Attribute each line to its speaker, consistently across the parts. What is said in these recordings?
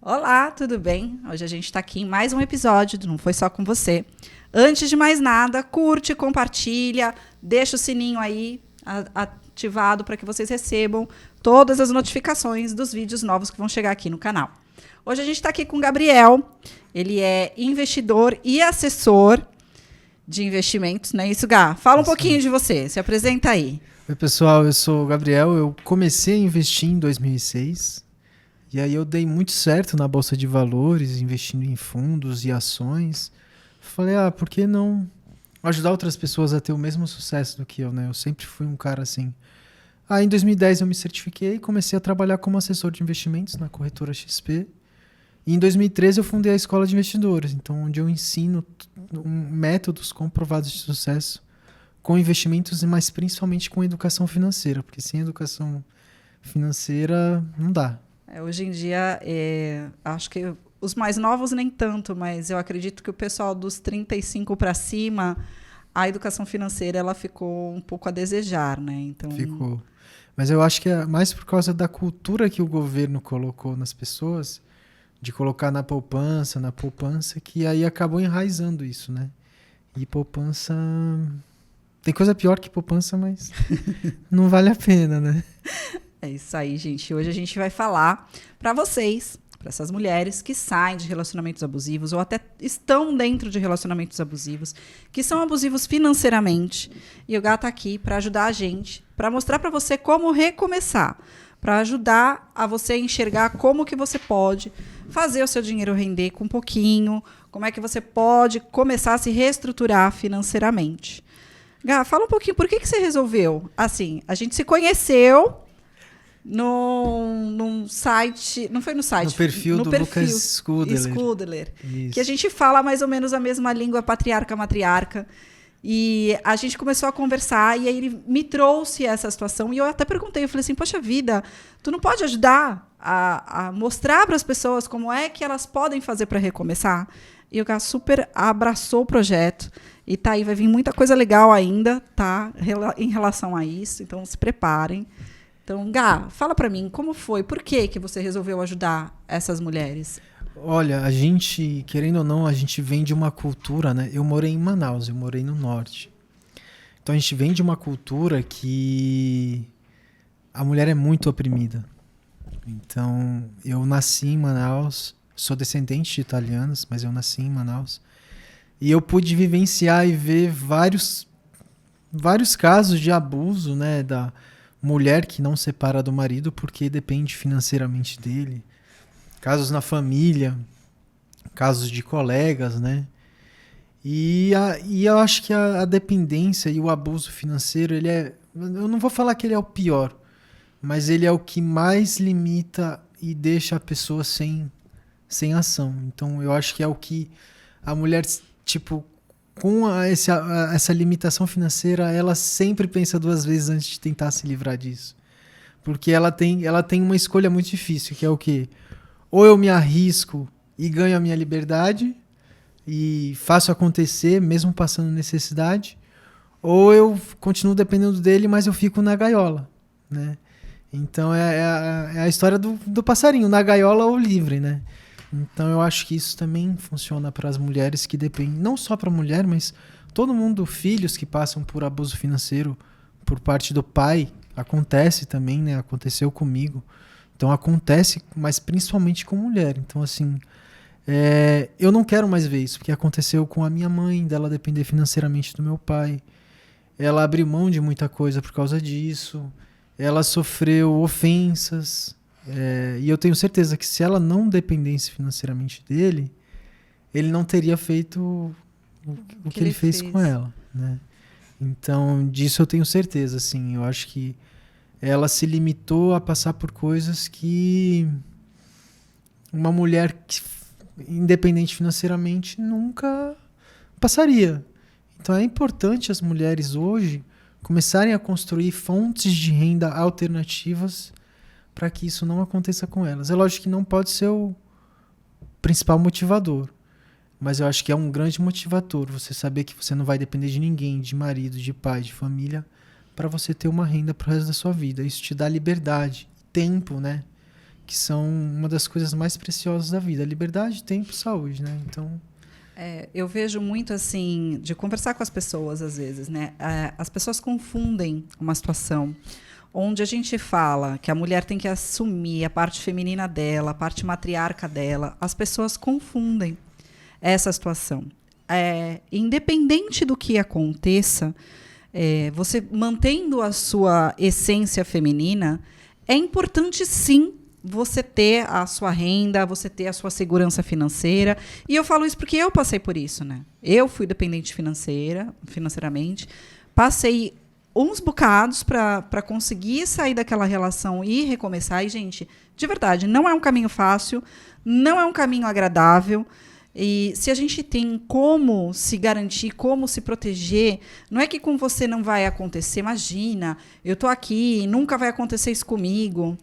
Speaker 1: Olá, tudo bem? Hoje a gente está aqui em mais um episódio do Não Foi Só Com Você. Antes de mais nada, curte, compartilha, deixa o sininho aí ativado para que vocês recebam todas as notificações dos vídeos novos que vão chegar aqui no canal. Hoje a gente está aqui com o Gabriel, ele é investidor e assessor de investimentos, não é isso, Gá? Fala um pouquinho de você, se apresenta aí.
Speaker 2: Oi, pessoal, eu sou o Gabriel, eu comecei a investir em 2006 e aí eu dei muito certo na Bolsa de Valores, investindo em fundos e ações. Falei, por que não ajudar outras pessoas a ter o mesmo sucesso do que eu, né? Eu sempre fui um cara assim. Em 2010 eu me certifiquei e comecei a trabalhar como assessor de investimentos na corretora XP. E em 2013 eu fundei a Escola de Investidores, então onde eu ensino métodos comprovados de sucesso com investimentos, mas principalmente com educação financeira, porque sem educação financeira não dá.
Speaker 1: Hoje em dia, acho que os mais novos nem tanto, mas eu acredito que o pessoal dos 35 para cima, a educação financeira ela ficou um pouco a desejar, né? Então...
Speaker 2: Ficou. Mas eu acho que é mais por causa da cultura que o governo colocou nas pessoas, de colocar na poupança, que aí acabou enraizando isso, né? E poupança... Tem coisa pior que poupança, mas não vale a pena, né?
Speaker 1: É isso aí, gente. Hoje a gente vai falar para vocês, para essas mulheres que saem de relacionamentos abusivos ou até estão dentro de relacionamentos abusivos, que são abusivos financeiramente. E o Gá tá aqui para ajudar a gente, para mostrar para você como recomeçar, para ajudar a você enxergar como que você pode fazer o seu dinheiro render com um pouquinho, como é que você pode começar a se reestruturar financeiramente. Gá, fala um pouquinho, por que você resolveu? Assim, a gente se conheceu num site, não foi no site,
Speaker 2: no perfil do Lucas Scudeler,
Speaker 1: que a gente fala mais ou menos a mesma língua patriarca-matriarca, e a gente começou a conversar, e aí ele me trouxe essa situação, e eu até perguntei, eu falei assim, poxa vida, tu não pode ajudar a mostrar para as pessoas como é que elas podem fazer para recomeçar? E o Gá super abraçou o projeto, e tá aí, vai vir muita coisa legal ainda, tá, em relação a isso, então se preparem. Então, Gá, fala para mim, como foi? Por que você resolveu ajudar essas mulheres?
Speaker 2: Olha, a gente, querendo ou não, a gente vem de uma cultura, né? Eu morei em Manaus, eu morei no norte. Então a gente vem de uma cultura que a mulher é muito oprimida. Então, eu nasci em Manaus, sou descendente de italianos, mas eu nasci em Manaus. E eu pude vivenciar e ver vários casos de abuso, né, da mulher que não separa do marido porque depende financeiramente dele. Casos na família, casos de colegas, né? E eu acho que a dependência e o abuso financeiro, eu não vou falar que ele é o pior, mas ele é o que mais limita e deixa a pessoa sem ação. Então eu acho que é o que a mulher, tipo, com essa limitação financeira, ela sempre pensa duas vezes antes de tentar se livrar disso. Porque ela tem uma escolha muito difícil, que é o quê? Ou eu me arrisco e ganho a minha liberdade e faço acontecer, mesmo passando necessidade, ou eu continuo dependendo dele, mas eu fico na gaiola, né? Então é a história do passarinho, na gaiola ou livre, né? Então eu acho que isso também funciona para as mulheres que dependem, não só para a mulher, mas todo mundo, filhos que passam por abuso financeiro por parte do pai, acontece também, né? Aconteceu comigo. Então acontece, mas principalmente com mulher. Então assim, eu não quero mais ver isso, porque aconteceu com a minha mãe, dela depender financeiramente do meu pai. Ela abriu mão de muita coisa por causa disso. Ela sofreu ofensas. E eu tenho certeza que se ela não dependesse financeiramente dele, ele não teria feito o que ele fez com ela, né? Então, disso eu tenho certeza, assim. Eu acho que ela se limitou a passar por coisas que uma mulher independente financeiramente nunca passaria. Então, é importante as mulheres hoje começarem a construir fontes de renda alternativas para que isso não aconteça com elas. É lógico que não pode ser o principal motivador, mas eu acho que é um grande motivador você saber que você não vai depender de ninguém, de marido, de pai, de família, para você ter uma renda para o resto da sua vida. Isso te dá liberdade, tempo, né? que são uma das coisas mais preciosas da vida. Liberdade, tempo e saúde, né? Então...
Speaker 1: Eu vejo muito assim, de conversar com as pessoas às vezes, né? As pessoas confundem uma situação onde a gente fala que a mulher tem que assumir a parte feminina dela, a parte matriarca dela. As pessoas confundem essa situação. Independente do que aconteça, você mantendo a sua essência feminina, é importante sim você ter a sua renda, você ter a sua segurança financeira. E eu falo isso porque eu passei por isso, né? Eu fui dependente financeiramente, passei uns bocados para conseguir sair daquela relação e recomeçar. E, gente, de verdade, não é um caminho fácil, não é um caminho agradável. E se a gente tem como se garantir, como se proteger, não é que com você não vai acontecer. Imagina, eu estou aqui, nunca vai acontecer isso comigo.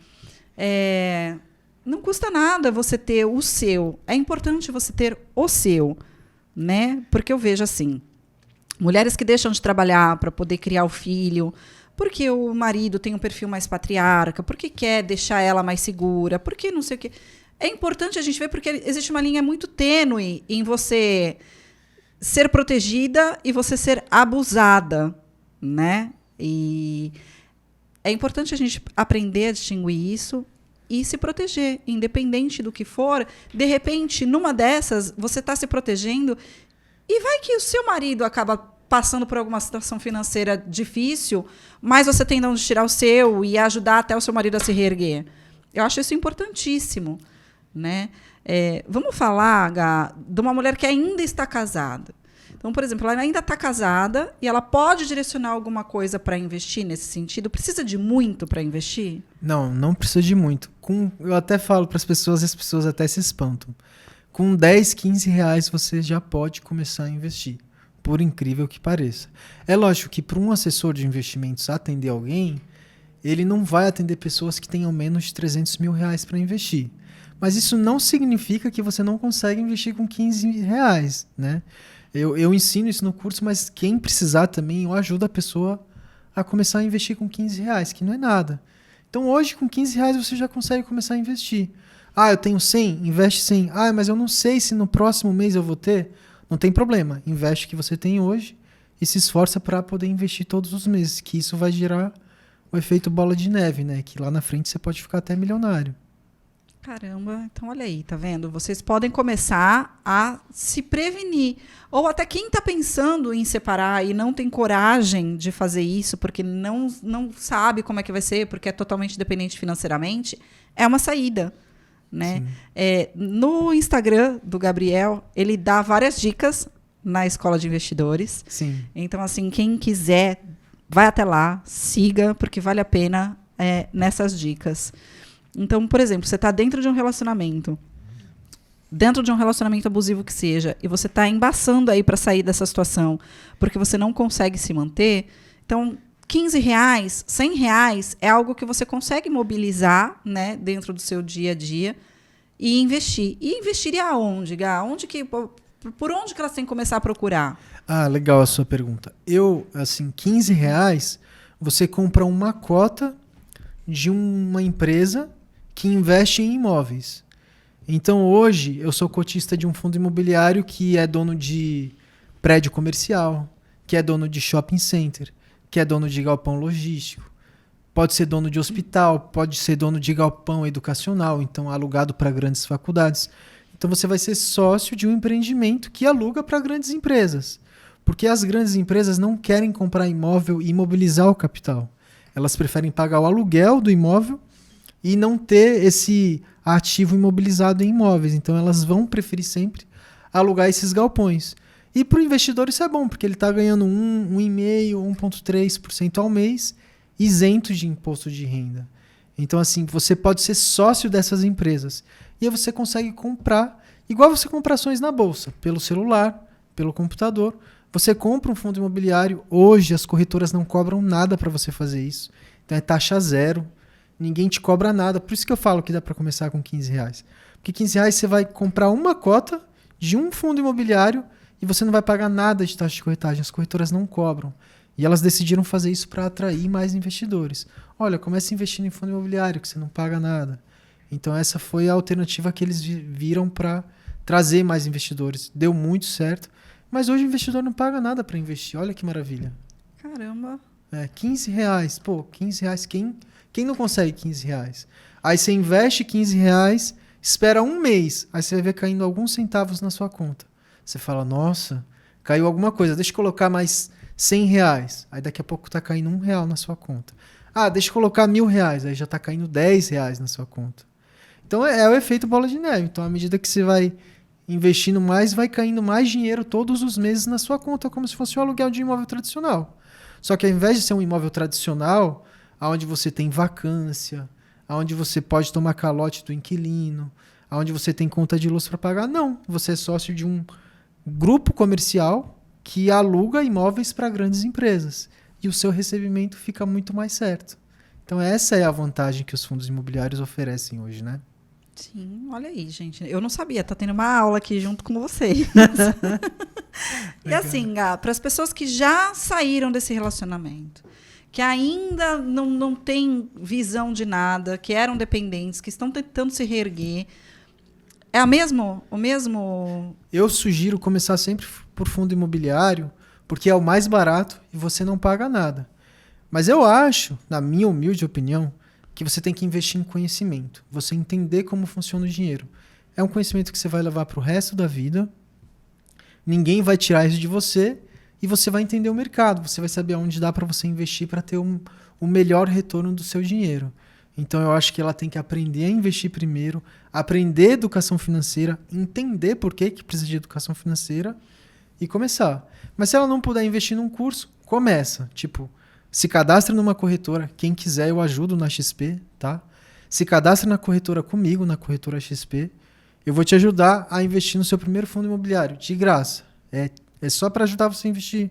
Speaker 1: Não custa nada você ter o seu. É importante você ter o seu, né? Porque eu vejo assim, mulheres que deixam de trabalhar para poder criar o filho, porque o marido tem um perfil mais patriarca, porque quer deixar ela mais segura, porque não sei o quê. É importante a gente ver porque existe uma linha muito tênue em você ser protegida e você ser abusada, né? E é importante a gente aprender a distinguir isso e se proteger, independente do que for. De repente, numa dessas, você está se protegendo e vai que o seu marido acaba passando por alguma situação financeira difícil, mas você tem de onde tirar o seu e ajudar até o seu marido a se reerguer. Eu acho isso importantíssimo, né? Vamos falar, Gá, de uma mulher que ainda está casada. Então, por exemplo, ela ainda está casada e ela pode direcionar alguma coisa para investir nesse sentido? Precisa de muito para investir?
Speaker 2: Não precisa de muito. Eu até falo para as pessoas e as pessoas até se espantam. Com 10, 15 reais você já pode começar a investir, por incrível que pareça. É lógico que para um assessor de investimentos atender alguém, ele não vai atender pessoas que tenham menos de 300 mil reais para investir. Mas isso não significa que você não consegue investir com 15 reais, né? Eu ensino isso no curso, mas quem precisar também, eu ajudo a pessoa a começar a investir com 15 reais, que não é nada. Então hoje com 15 reais você já consegue começar a investir. Eu tenho 100, investe 100. Mas eu não sei se no próximo mês eu vou ter. Não tem problema, investe o que você tem hoje e se esforça para poder investir todos os meses, que isso vai gerar o efeito bola de neve, né? Que lá na frente você pode ficar até milionário.
Speaker 1: Caramba, então olha aí, tá vendo? Vocês podem começar a se prevenir. Ou até quem está pensando em separar e não tem coragem de fazer isso, porque não sabe como é que vai ser, porque é totalmente dependente financeiramente, é uma saída, né? No Instagram do Gabriel, ele dá várias dicas na Escola de Investidores.
Speaker 2: Sim.
Speaker 1: Então, assim, quem quiser, vai até lá, siga, porque vale a pena nessas dicas. Então, por exemplo, você está dentro de um relacionamento abusivo que seja, e você está embaçando aí para sair dessa situação, porque você não consegue se manter. Então, 15 reais, 100 reais é algo que você consegue mobilizar, né, dentro do seu dia a dia e investir. E investiria aonde, Gá? Por onde que elas têm que começar a procurar?
Speaker 2: Legal a sua pergunta. 15 reais, você compra uma cota de uma empresa que investe em imóveis. Então, hoje, eu sou cotista de um fundo imobiliário que é dono de prédio comercial, que é dono de shopping center, que é dono de galpão logístico. Pode ser dono de hospital, pode ser dono de galpão educacional, então alugado para grandes faculdades. Então, você vai ser sócio de um empreendimento que aluga para grandes empresas. Porque as grandes empresas não querem comprar imóvel e imobilizar o capital. Elas preferem pagar o aluguel do imóvel e não ter esse ativo imobilizado em imóveis. Então elas vão preferir sempre alugar esses galpões. E para o investidor isso é bom, porque ele está ganhando 1,5%, 1,3% ao mês, isento de imposto de renda. Então, assim, você pode ser sócio dessas empresas. E aí você consegue comprar, igual você compra ações na bolsa, pelo celular, pelo computador. Você compra um fundo imobiliário. Hoje as corretoras não cobram nada para você fazer isso. Então é taxa zero. Ninguém te cobra nada. Por isso que eu falo que dá para começar com 15 reais. Porque 15 reais você vai comprar uma cota de um fundo imobiliário e você não vai pagar nada de taxa de corretagem. As corretoras não cobram. E elas decidiram fazer isso para atrair mais investidores. Olha, comece investindo em fundo imobiliário, que você não paga nada. Então essa foi a alternativa que eles viram para trazer mais investidores. Deu muito certo, mas hoje o investidor não paga nada para investir. Olha que maravilha.
Speaker 1: Caramba.
Speaker 2: R$15. Pô, R$15. Quem não consegue R$15? Aí você investe R$15, espera um mês, aí você vai ver caindo alguns centavos na sua conta. Você fala, nossa, caiu alguma coisa, deixa eu colocar mais R$100. Aí daqui a pouco tá caindo R$1 na sua conta. Ah, deixa eu colocar R$1.000, aí já tá caindo R$10 na sua conta. Então é o efeito bola de neve. Então à medida que você vai investindo mais, vai caindo mais dinheiro todos os meses na sua conta, como se fosse um aluguel de imóvel tradicional. Só que ao invés de ser um imóvel tradicional, onde você tem vacância, onde você pode tomar calote do inquilino, onde você tem conta de luz para pagar, não. Você é sócio de um grupo comercial que aluga imóveis para grandes empresas. E o seu recebimento fica muito mais certo. Então essa é a vantagem que os fundos imobiliários oferecem hoje, né?
Speaker 1: Sim, olha aí, gente. Eu não sabia, tá tendo uma aula aqui junto com vocês. E assim, para as pessoas que já saíram desse relacionamento, que ainda não têm visão de nada, que eram dependentes, que estão tentando se reerguer, é o mesmo...
Speaker 2: Eu sugiro começar sempre por fundo imobiliário, porque é o mais barato e você não paga nada. Mas eu acho, na minha humilde opinião, que você tem que investir em conhecimento. Você entender como funciona o dinheiro. É um conhecimento que você vai levar para o resto da vida. Ninguém vai tirar isso de você e você vai entender o mercado. Você vai saber onde dá para você investir para ter o melhor retorno do seu dinheiro. Então eu acho que ela tem que aprender a investir primeiro, aprender educação financeira, entender por que precisa de educação financeira e começar. Mas se ela não puder investir num curso, começa. Tipo, se cadastra numa corretora. Quem quiser, eu ajudo na XP, tá? Se cadastra na corretora comigo, na corretora XP. Eu vou te ajudar a investir no seu primeiro fundo imobiliário, de graça. É só para ajudar você a investir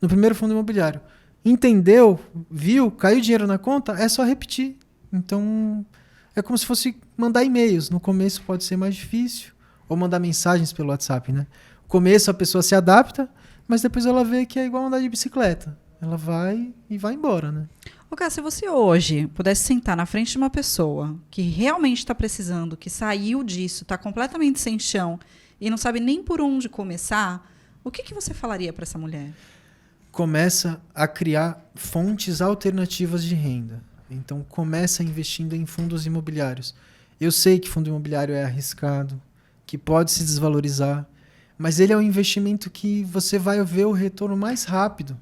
Speaker 2: no primeiro fundo imobiliário. Entendeu? Viu? Caiu dinheiro na conta? É só repetir. Então, é como se fosse mandar e-mails. No começo pode ser mais difícil. Ou mandar mensagens pelo WhatsApp, né? No começo a pessoa se adapta, mas depois ela vê que é igual andar de bicicleta. Ela vai e vai embora, né?
Speaker 1: Ô, Cássio, se você hoje pudesse sentar na frente de uma pessoa que realmente está precisando, que saiu disso, está completamente sem chão e não sabe nem por onde começar, o que você falaria para essa mulher?
Speaker 2: Começa a criar fontes alternativas de renda. Então, começa investindo em fundos imobiliários. Eu sei que fundo imobiliário é arriscado, que pode se desvalorizar, mas ele é um investimento que você vai ver o retorno mais rápido.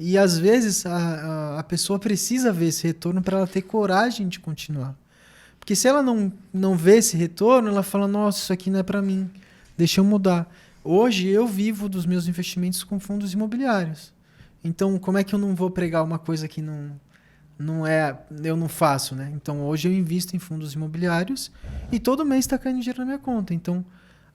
Speaker 2: E, às vezes, a pessoa precisa ver esse retorno para ela ter coragem de continuar. Porque se ela não vê esse retorno, ela fala, nossa, isso aqui não é para mim, deixa eu mudar. Hoje, eu vivo dos meus investimentos com fundos imobiliários. Então, como é que eu não vou pregar uma coisa que eu não faço, né? Então, hoje eu invisto em fundos imobiliários e todo mês está caindo dinheiro na minha conta. Então,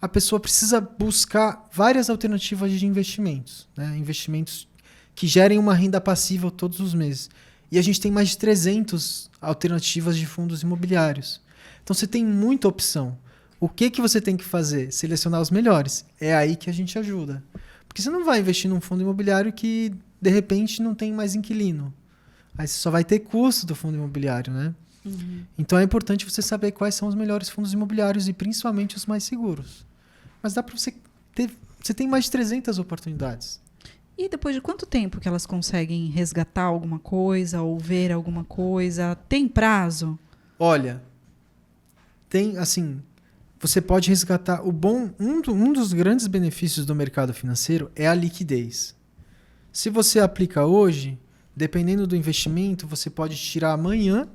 Speaker 2: a pessoa precisa buscar várias alternativas de investimentos, né? Investimentos que gerem uma renda passiva todos os meses. E a gente tem mais de 300 alternativas de fundos imobiliários. Então você tem muita opção. O que você tem que fazer? Selecionar os melhores. É aí que a gente ajuda. Porque você não vai investir num fundo imobiliário que, de repente, não tem mais inquilino. Aí você só vai ter custo do fundo imobiliário, né? Uhum. Então é importante você saber quais são os melhores fundos imobiliários e principalmente os mais seguros. Mas dá para você ter... Você tem mais de 300 oportunidades.
Speaker 1: E depois de quanto tempo que elas conseguem resgatar alguma coisa ou ver alguma coisa? Tem prazo?
Speaker 2: Olha, tem, assim, você pode resgatar um dos grandes benefícios do mercado financeiro é a liquidez. Se você aplica hoje, dependendo do investimento, você pode tirar amanhã.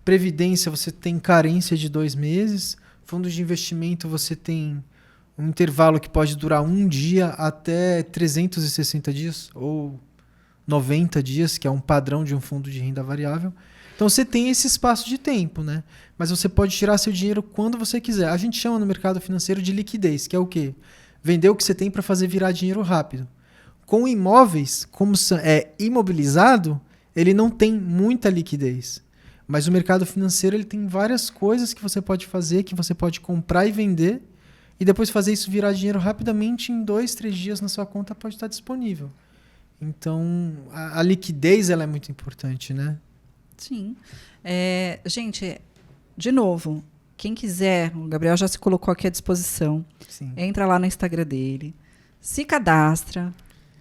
Speaker 2: Previdência, você tem carência de 2 meses. Fundos de investimento, você tem um intervalo que pode durar 1 dia até 360 dias ou 90 dias, que é um padrão de um fundo de renda variável. Então você tem esse espaço de tempo, né? Mas você pode tirar seu dinheiro quando você quiser. A gente chama no mercado financeiro de liquidez, que é o quê? Vender o que você tem para fazer virar dinheiro rápido. Com imóveis, como é imobilizado, ele não tem muita liquidez. Mas o mercado financeiro ele tem várias coisas que você pode fazer, que você pode comprar e vender, e depois fazer isso virar dinheiro rapidamente, em 2, 3 dias na sua conta pode estar disponível. Então, a liquidez ela é muito importante, né?
Speaker 1: Sim. Gente, de novo, quem quiser, o Gabriel já se colocou aqui à disposição.
Speaker 2: Sim.
Speaker 1: Entra lá no Instagram dele, se cadastra,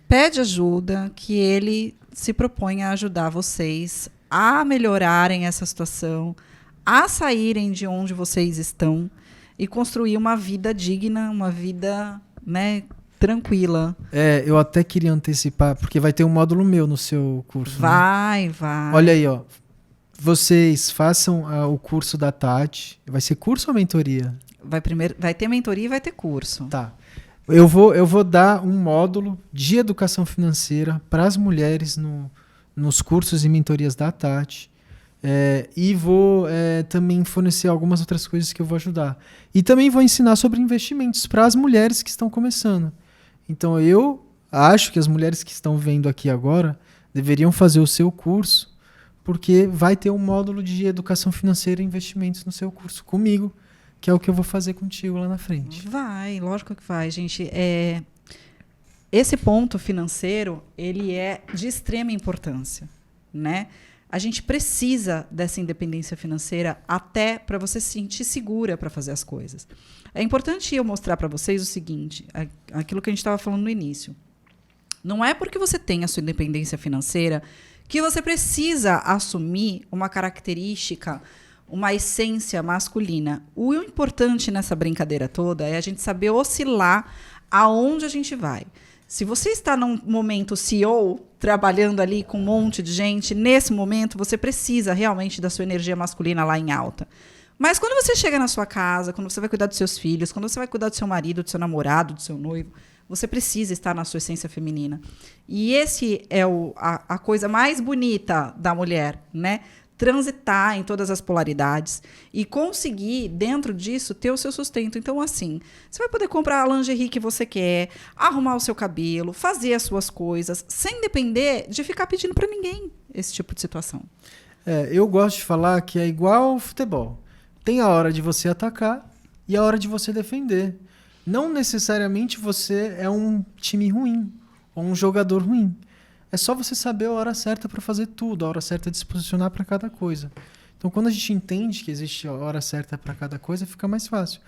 Speaker 1: pede ajuda, que ele se propõe a ajudar vocês a melhorarem essa situação, a saírem de onde vocês estão e construir uma vida digna, uma vida, né, tranquila.
Speaker 2: Eu até queria antecipar, porque vai ter um módulo meu no seu curso.
Speaker 1: Vai.
Speaker 2: Olha aí, ó. Vocês façam o curso da Tati. Vai ser curso ou mentoria?
Speaker 1: Vai ter mentoria e vai ter curso.
Speaker 2: Tá. Eu vou dar um módulo de educação financeira para as mulheres nos cursos e mentorias da Tati. E vou também fornecer algumas outras coisas que eu vou ajudar. E também vou ensinar sobre investimentos para as mulheres que estão começando. Então eu acho que as mulheres que estão vendo aqui agora deveriam fazer o seu curso, porque vai ter um módulo de educação financeira e investimentos no seu curso comigo, que é o que eu vou fazer contigo lá na frente.
Speaker 1: Vai, lógico que vai, gente. Esse ponto financeiro, ele é de extrema importância, né? A gente precisa dessa independência financeira até para você se sentir segura para fazer as coisas. É importante eu mostrar para vocês o seguinte, aquilo que a gente estava falando no início. Não é porque você tem a sua independência financeira que você precisa assumir uma característica, uma essência masculina. O importante nessa brincadeira toda é a gente saber oscilar aonde a gente vai. Se você está num momento CEO, trabalhando ali com um monte de gente, nesse momento você precisa realmente da sua energia masculina lá em alta. Mas quando você chega na sua casa, quando você vai cuidar dos seus filhos, quando você vai cuidar do seu marido, do seu namorado, do seu noivo, você precisa estar na sua essência feminina. E esse é a coisa mais bonita da mulher, né? Transitar em todas as polaridades e conseguir, dentro disso, ter o seu sustento. Então, assim, você vai poder comprar a lingerie que você quer, arrumar o seu cabelo, fazer as suas coisas, sem depender de ficar pedindo para ninguém esse tipo de situação.
Speaker 2: Eu gosto de falar que é igual ao futebol. Tem a hora de você atacar e a hora de você defender. Não necessariamente você é um time ruim ou um jogador ruim. É só você saber a hora certa para fazer tudo, a hora certa de se posicionar para cada coisa. Então, quando a gente entende que existe a hora certa para cada coisa, fica mais fácil.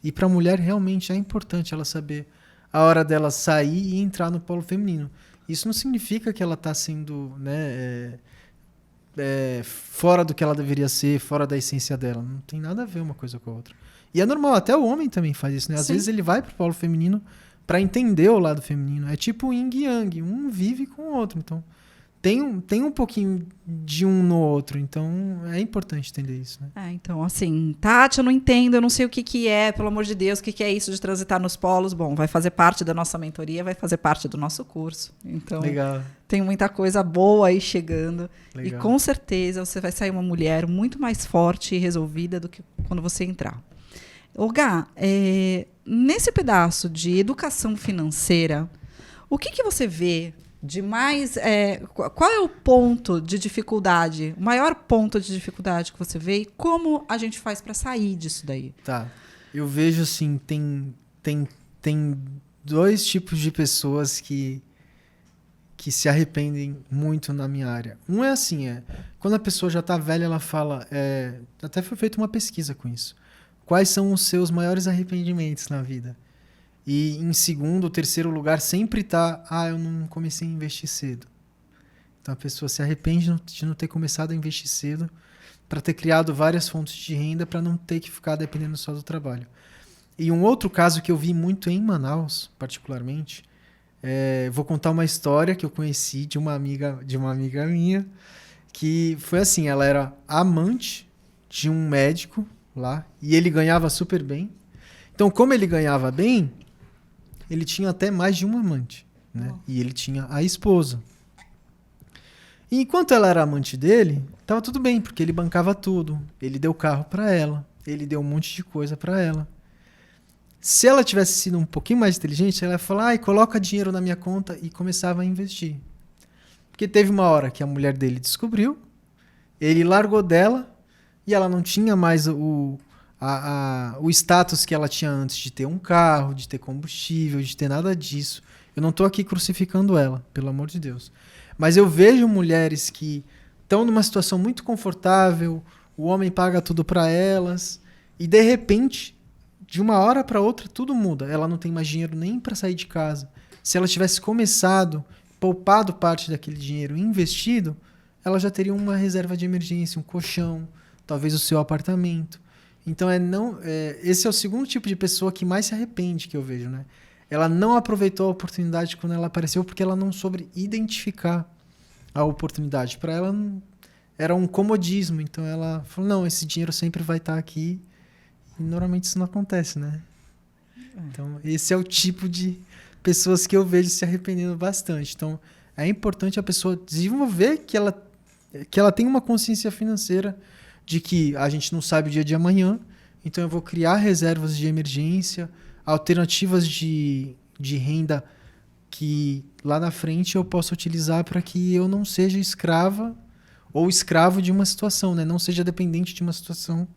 Speaker 2: E para a mulher, realmente é importante ela saber a hora dela sair e entrar no polo feminino. Isso não significa que ela está sendo, né, fora do que ela deveria ser, fora da essência dela. Não tem nada a ver uma coisa com a outra. E é normal, até o homem também faz isso, né? Às vezes ele vai pro polo feminino para entender o lado feminino. É tipo yin e yang, um vive com o outro. Então, tem um pouquinho de um no outro. Então, é importante entender isso, né?
Speaker 1: Então, assim, Tati, eu não entendo, eu não sei o que é, pelo amor de Deus, o que é isso de transitar nos polos. Bom, vai fazer parte da nossa mentoria, vai fazer parte do nosso curso. Então,
Speaker 2: legal.
Speaker 1: Tem muita coisa boa aí chegando.
Speaker 2: Legal.
Speaker 1: E com certeza você vai sair uma mulher muito mais forte e resolvida do que quando você entrar. Ô Gá, nesse pedaço de educação financeira, o que você vê de mais... qual é o ponto de dificuldade, o maior ponto de dificuldade que você vê e como a gente faz para sair disso daí?
Speaker 2: Tá. Eu vejo assim, tem dois tipos de pessoas que se arrependem muito na minha área. Um é assim, quando a pessoa já está velha, ela fala... até foi feita uma pesquisa com isso. Quais são os seus maiores arrependimentos na vida? E em segundo, terceiro lugar, sempre está... eu não comecei a investir cedo. Então a pessoa se arrepende de não ter começado a investir cedo para ter criado várias fontes de renda para não ter que ficar dependendo só do trabalho. E um outro caso que eu vi muito em Manaus, particularmente, vou contar uma história que eu conheci de uma amiga minha, que foi assim, ela era amante de um médico lá, e ele ganhava super bem. Então, como ele ganhava bem, ele tinha até mais de um amante, né? E ele tinha a esposa. E enquanto ela era amante dele, tava tudo bem, porque ele bancava tudo. Ele deu carro para ela, ele deu um monte de coisa para ela. Se ela tivesse sido um pouquinho mais inteligente, ela ia falar, coloca dinheiro na minha conta, e começava a investir. Porque teve uma hora que a mulher dele descobriu, ele largou dela, e ela não tinha mais o status que ela tinha antes de ter um carro, de ter combustível, de ter nada disso. Eu não estou aqui crucificando ela, pelo amor de Deus. Mas eu vejo mulheres que estão numa situação muito confortável, o homem paga tudo para elas, e de repente, de uma hora para outra, tudo muda. Ela não tem mais dinheiro nem para sair de casa. Se ela tivesse começado, poupado parte daquele dinheiro e investido, ela já teria uma reserva de emergência, um colchão, talvez o seu apartamento. Então, esse é o segundo tipo de pessoa que mais se arrepende que eu vejo, né? Ela não aproveitou a oportunidade quando ela apareceu porque ela não soube identificar a oportunidade. Para ela, era um comodismo. Então, ela falou, não, esse dinheiro sempre vai estar aqui. E normalmente isso não acontece, né? Então, esse é o tipo de pessoas que eu vejo se arrependendo bastante. Então, é importante a pessoa desenvolver que ela tem uma consciência financeira de que a gente não sabe o dia de amanhã, então eu vou criar reservas de emergência, alternativas de renda que lá na frente eu possa utilizar para que eu não seja escrava ou escravo de uma situação, né? Não seja dependente de uma situação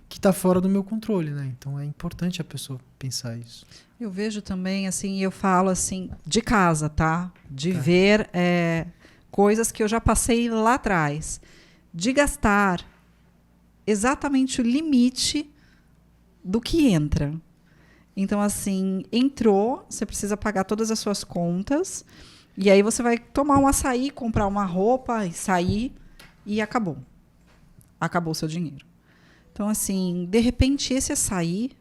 Speaker 2: que está fora do meu controle, né? Então é importante a pessoa pensar isso.
Speaker 1: Eu vejo também, assim, eu falo assim, de casa, tá? De ver coisas que eu já passei lá atrás. De gastar exatamente o limite do que entra. Então, assim, entrou, você precisa pagar todas as suas contas, e aí você vai tomar um açaí, comprar uma roupa e sair, e acabou. Acabou o seu dinheiro. Então, assim, de repente, esse açaí,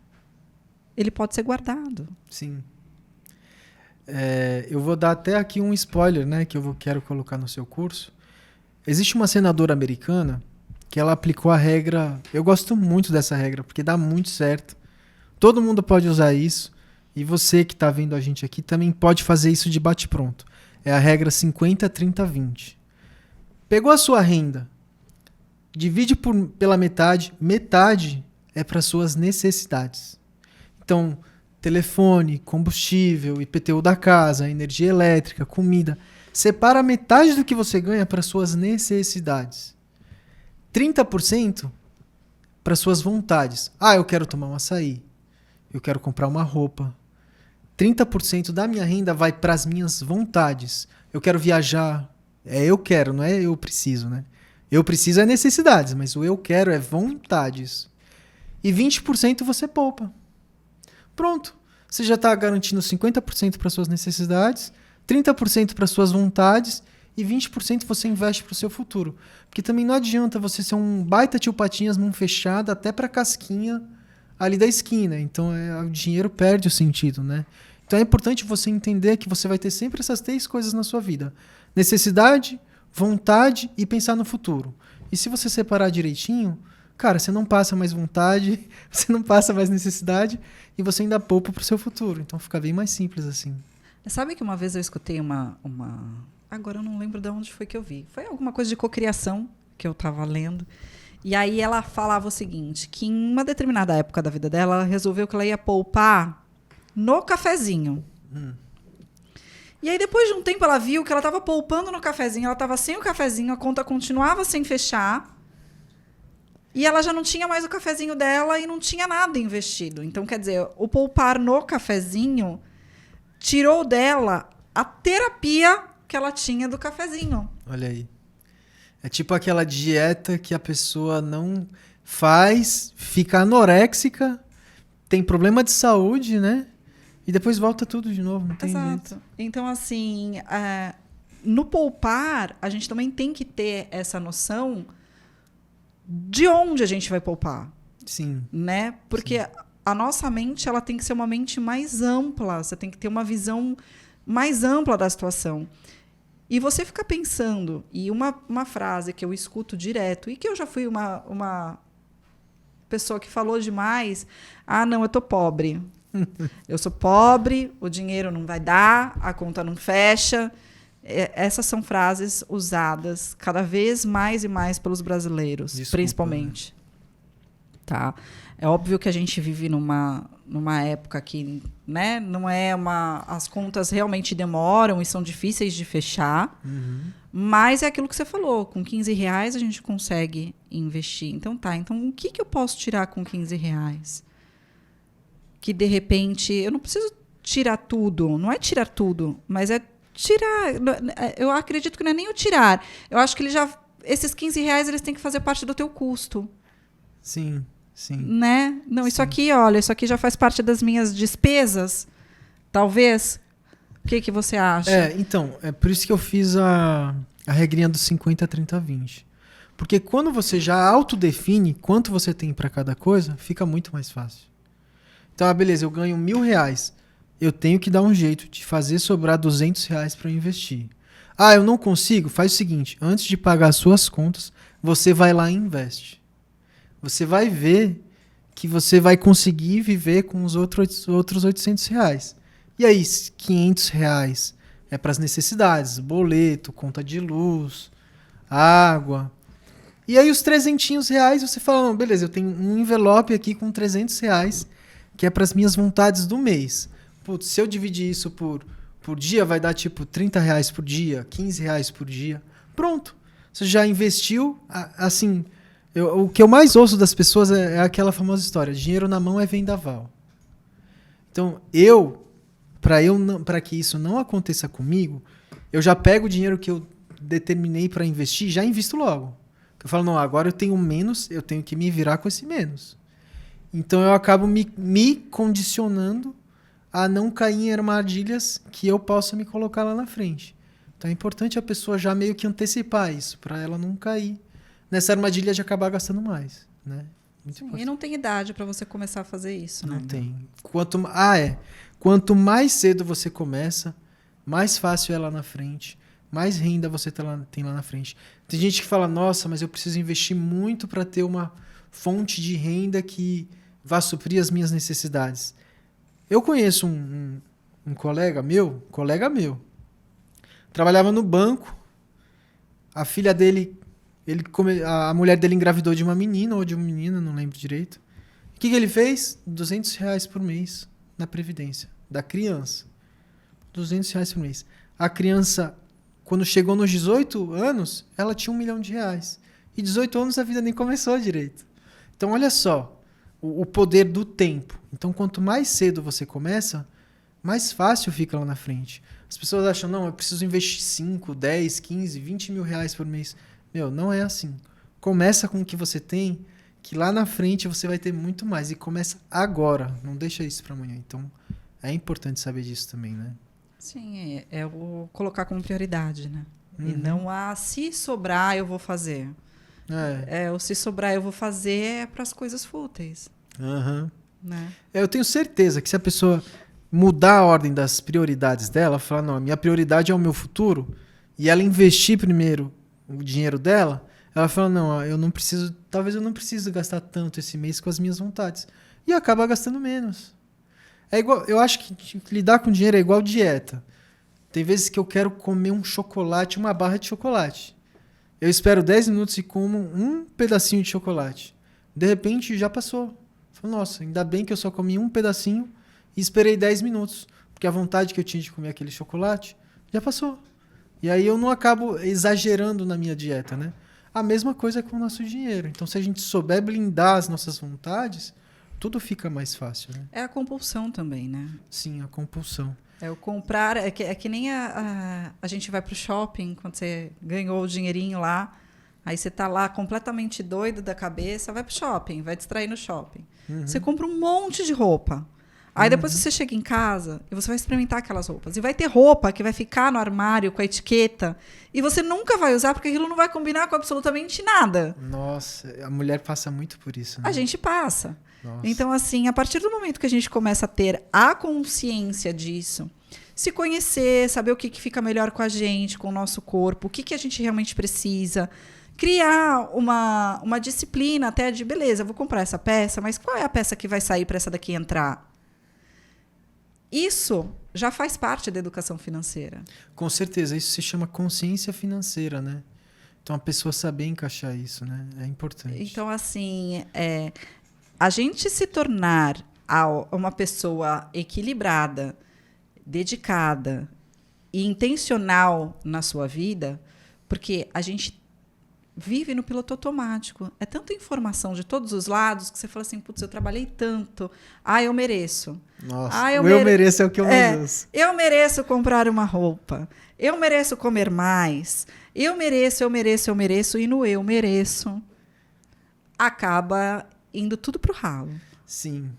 Speaker 1: ele pode ser guardado.
Speaker 2: Sim. Eu vou dar até aqui um spoiler, né, que quero colocar no seu curso. Existe uma senadora americana que ela aplicou a regra... Eu gosto muito dessa regra, porque dá muito certo. Todo mundo pode usar isso. E você que está vendo a gente aqui também pode fazer isso de bate-pronto. É a regra 50-30-20. Pegou a sua renda, divide pela metade. Metade é para suas necessidades. Então, telefone, combustível, IPTU da casa, energia elétrica, comida. Separa metade do que você ganha para suas necessidades. 30% para suas vontades. Eu quero tomar um açaí. Eu quero comprar uma roupa. 30% da minha renda vai para as minhas vontades. Eu quero viajar. Eu quero, não é eu preciso, né? Eu preciso é necessidades, mas o eu quero é vontades. E 20% você poupa. Pronto. Você já está garantindo 50% para suas necessidades, 30% para suas vontades e 20% você investe para o seu futuro. Porque também não adianta você ser um baita tio Patinhas mão fechada até para a casquinha ali da esquina. Então o dinheiro perde o sentido, né? Então é importante você entender que você vai ter sempre essas 3 coisas na sua vida. Necessidade, vontade e pensar no futuro. E se você separar direitinho, cara, você não passa mais vontade, você não passa mais necessidade e você ainda poupa para o seu futuro. Então fica bem mais simples assim.
Speaker 1: Sabe que uma vez eu escutei uma... Agora eu não lembro de onde foi que eu vi. Foi alguma coisa de cocriação que eu estava lendo. E aí ela falava o seguinte, que em uma determinada época da vida dela, ela resolveu que ela ia poupar no cafezinho. E aí depois de um tempo ela viu que ela estava poupando no cafezinho, ela estava sem o cafezinho, a conta continuava sem fechar. E ela já não tinha mais o cafezinho dela e não tinha nada investido. Então, quer dizer, o poupar no cafezinho tirou dela a terapia que ela tinha do cafezinho.
Speaker 2: Olha aí. É tipo aquela dieta que a pessoa não faz, fica anoréxica, tem problema de saúde, né? E depois volta tudo de novo, não tem jeito.
Speaker 1: Então, assim, no poupar, a gente também tem que ter essa noção de onde a gente vai poupar.
Speaker 2: Sim.
Speaker 1: Né? Porque a nossa mente ela tem que ser uma mente mais ampla, você tem que ter uma visão mais ampla da situação. E você fica pensando, e uma frase que eu escuto direto, e que eu já fui uma pessoa que falou demais, não, eu tô pobre. Eu sou pobre, o dinheiro não vai dar, a conta não fecha. Essas são frases usadas cada vez mais e mais pelos brasileiros, principalmente. Né? Tá? É óbvio que a gente vive numa época que, né, não é as contas realmente demoram e são difíceis de fechar, mas é aquilo que você falou, com R$15 a gente consegue investir. Então o que eu posso tirar com R$15? Que de repente, eu não preciso tirar tudo, não é tirar tudo, mas é tirar. Eu acredito que não é nem o tirar. Eu acho que esses R$15 eles têm que fazer parte do teu custo.
Speaker 2: Sim, sim.
Speaker 1: Né? Não, isso
Speaker 2: Sim.
Speaker 1: aqui, olha, isso aqui já faz parte das minhas despesas, talvez. O que você acha?
Speaker 2: Então, é por isso que eu fiz a regrinha dos 50, 30, 20. Porque quando você já autodefine quanto você tem para cada coisa, fica muito mais fácil. Então, beleza, eu ganho R$1.000. Eu tenho que dar um jeito de fazer sobrar R$200 para eu investir. Eu não consigo? Faz o seguinte, antes de pagar as suas contas, você vai lá e investe. Você vai ver que você vai conseguir viver com os outros R$800. E aí, R$500 é para as necessidades, boleto, conta de luz, água. E aí os R$300 você fala, não, beleza, eu tenho um envelope aqui com R$300 que é para as minhas vontades do mês. Putz, se eu dividir isso por dia, vai dar tipo R$30 por dia, R$15 por dia. Pronto. Você já investiu, assim, o que eu mais ouço das pessoas é aquela famosa história, dinheiro na mão é vendaval. Então, para que isso não aconteça comigo, eu já pego o dinheiro que eu determinei para investir, já invisto logo. Eu falo, não, agora eu tenho menos, eu tenho que me virar com esse menos. Então eu acabo me condicionando a não cair em armadilhas que eu possa me colocar lá na frente. Então é importante a pessoa já meio que antecipar isso, para ela não cair nessa armadilha de acabar gastando mais, né?
Speaker 1: Sim, e não tem idade para você começar a fazer isso, né?
Speaker 2: Não tem. Quanto mais cedo você começa, mais fácil é lá na frente, mais renda você tem lá na frente. Tem gente que fala, nossa, mas eu preciso investir muito para ter uma fonte de renda que vá suprir as minhas necessidades. Eu conheço um colega meu, trabalhava no banco, a filha dele, a mulher dele engravidou de uma menina ou de um menino, não lembro direito. O que ele fez? R$200 por mês na Previdência da criança. R$200 por mês. A criança, quando chegou nos 18 anos, ela tinha R$1 milhão. E 18 anos a vida nem começou direito. Então, olha só, o poder do tempo. Então, quanto mais cedo você começa, mais fácil fica lá na frente. As pessoas acham, não, eu preciso investir 5, 10, 15, R$20 mil por mês. Meu, não é assim. Começa com o que você tem, que lá na frente você vai ter muito mais. E começa agora, não deixa isso para amanhã. Então, é importante saber disso também, né?
Speaker 1: Sim, é o colocar como prioridade, né?
Speaker 2: Uhum.
Speaker 1: E não se sobrar, eu vou fazer. O se sobrar, eu vou fazer para as coisas fúteis.
Speaker 2: Uhum.
Speaker 1: Né?
Speaker 2: Eu tenho certeza que se a pessoa mudar a ordem das prioridades dela, falar, não, a minha prioridade é o meu futuro, e ela investir primeiro o dinheiro dela, ela fala, não, eu não preciso, talvez eu não precise gastar tanto esse mês com as minhas vontades. E acaba gastando menos. É igual, eu acho que lidar com dinheiro é igual dieta. Tem vezes que eu quero comer um chocolate, uma barra de chocolate. Eu espero 10 minutos e como um pedacinho de chocolate. De repente, já passou. Falo, nossa, ainda bem que eu só comi um pedacinho e esperei 10 minutos. Porque a vontade que eu tinha de comer aquele chocolate já passou. E aí eu não acabo exagerando na minha dieta, né? A mesma coisa com o nosso dinheiro. Então, se a gente souber blindar as nossas vontades, tudo fica mais fácil, né?
Speaker 1: É a compulsão também, né?
Speaker 2: Sim, a compulsão.
Speaker 1: É o comprar, é que nem a gente vai pro shopping, quando você ganhou o dinheirinho lá, aí você tá lá completamente doido da cabeça, vai pro shopping, vai distrair no shopping.
Speaker 2: Uhum.
Speaker 1: Você compra um monte de roupa. Aí depois você chega em casa e você vai experimentar aquelas roupas. E vai ter roupa que vai ficar no armário com a etiqueta e você nunca vai usar porque aquilo não vai combinar com absolutamente nada.
Speaker 2: Nossa, a mulher passa muito por isso, né?
Speaker 1: A gente passa.
Speaker 2: Nossa.
Speaker 1: Então, assim, a partir do momento que a gente começa a ter a consciência disso, se conhecer, saber o que fica melhor com a gente, com o nosso corpo, o que a gente realmente precisa, criar uma disciplina até de, beleza, vou comprar essa peça, mas qual é a peça que vai sair para essa daqui entrar? Isso já faz parte da educação financeira.
Speaker 2: Com certeza, isso se chama consciência financeira, né? Então, a pessoa saber encaixar isso, né? É importante.
Speaker 1: Então, assim, a gente se tornar uma pessoa equilibrada, dedicada e intencional na sua vida, porque a gente vive no piloto automático. É tanta informação de todos os lados que você fala assim, putz, eu trabalhei tanto. Eu mereço.
Speaker 2: Nossa, eu mereço é o que eu mais ouço.
Speaker 1: Eu mereço comprar uma roupa. Eu mereço comer mais. Eu mereço. E no eu mereço acaba indo tudo pro ralo.
Speaker 2: Sim.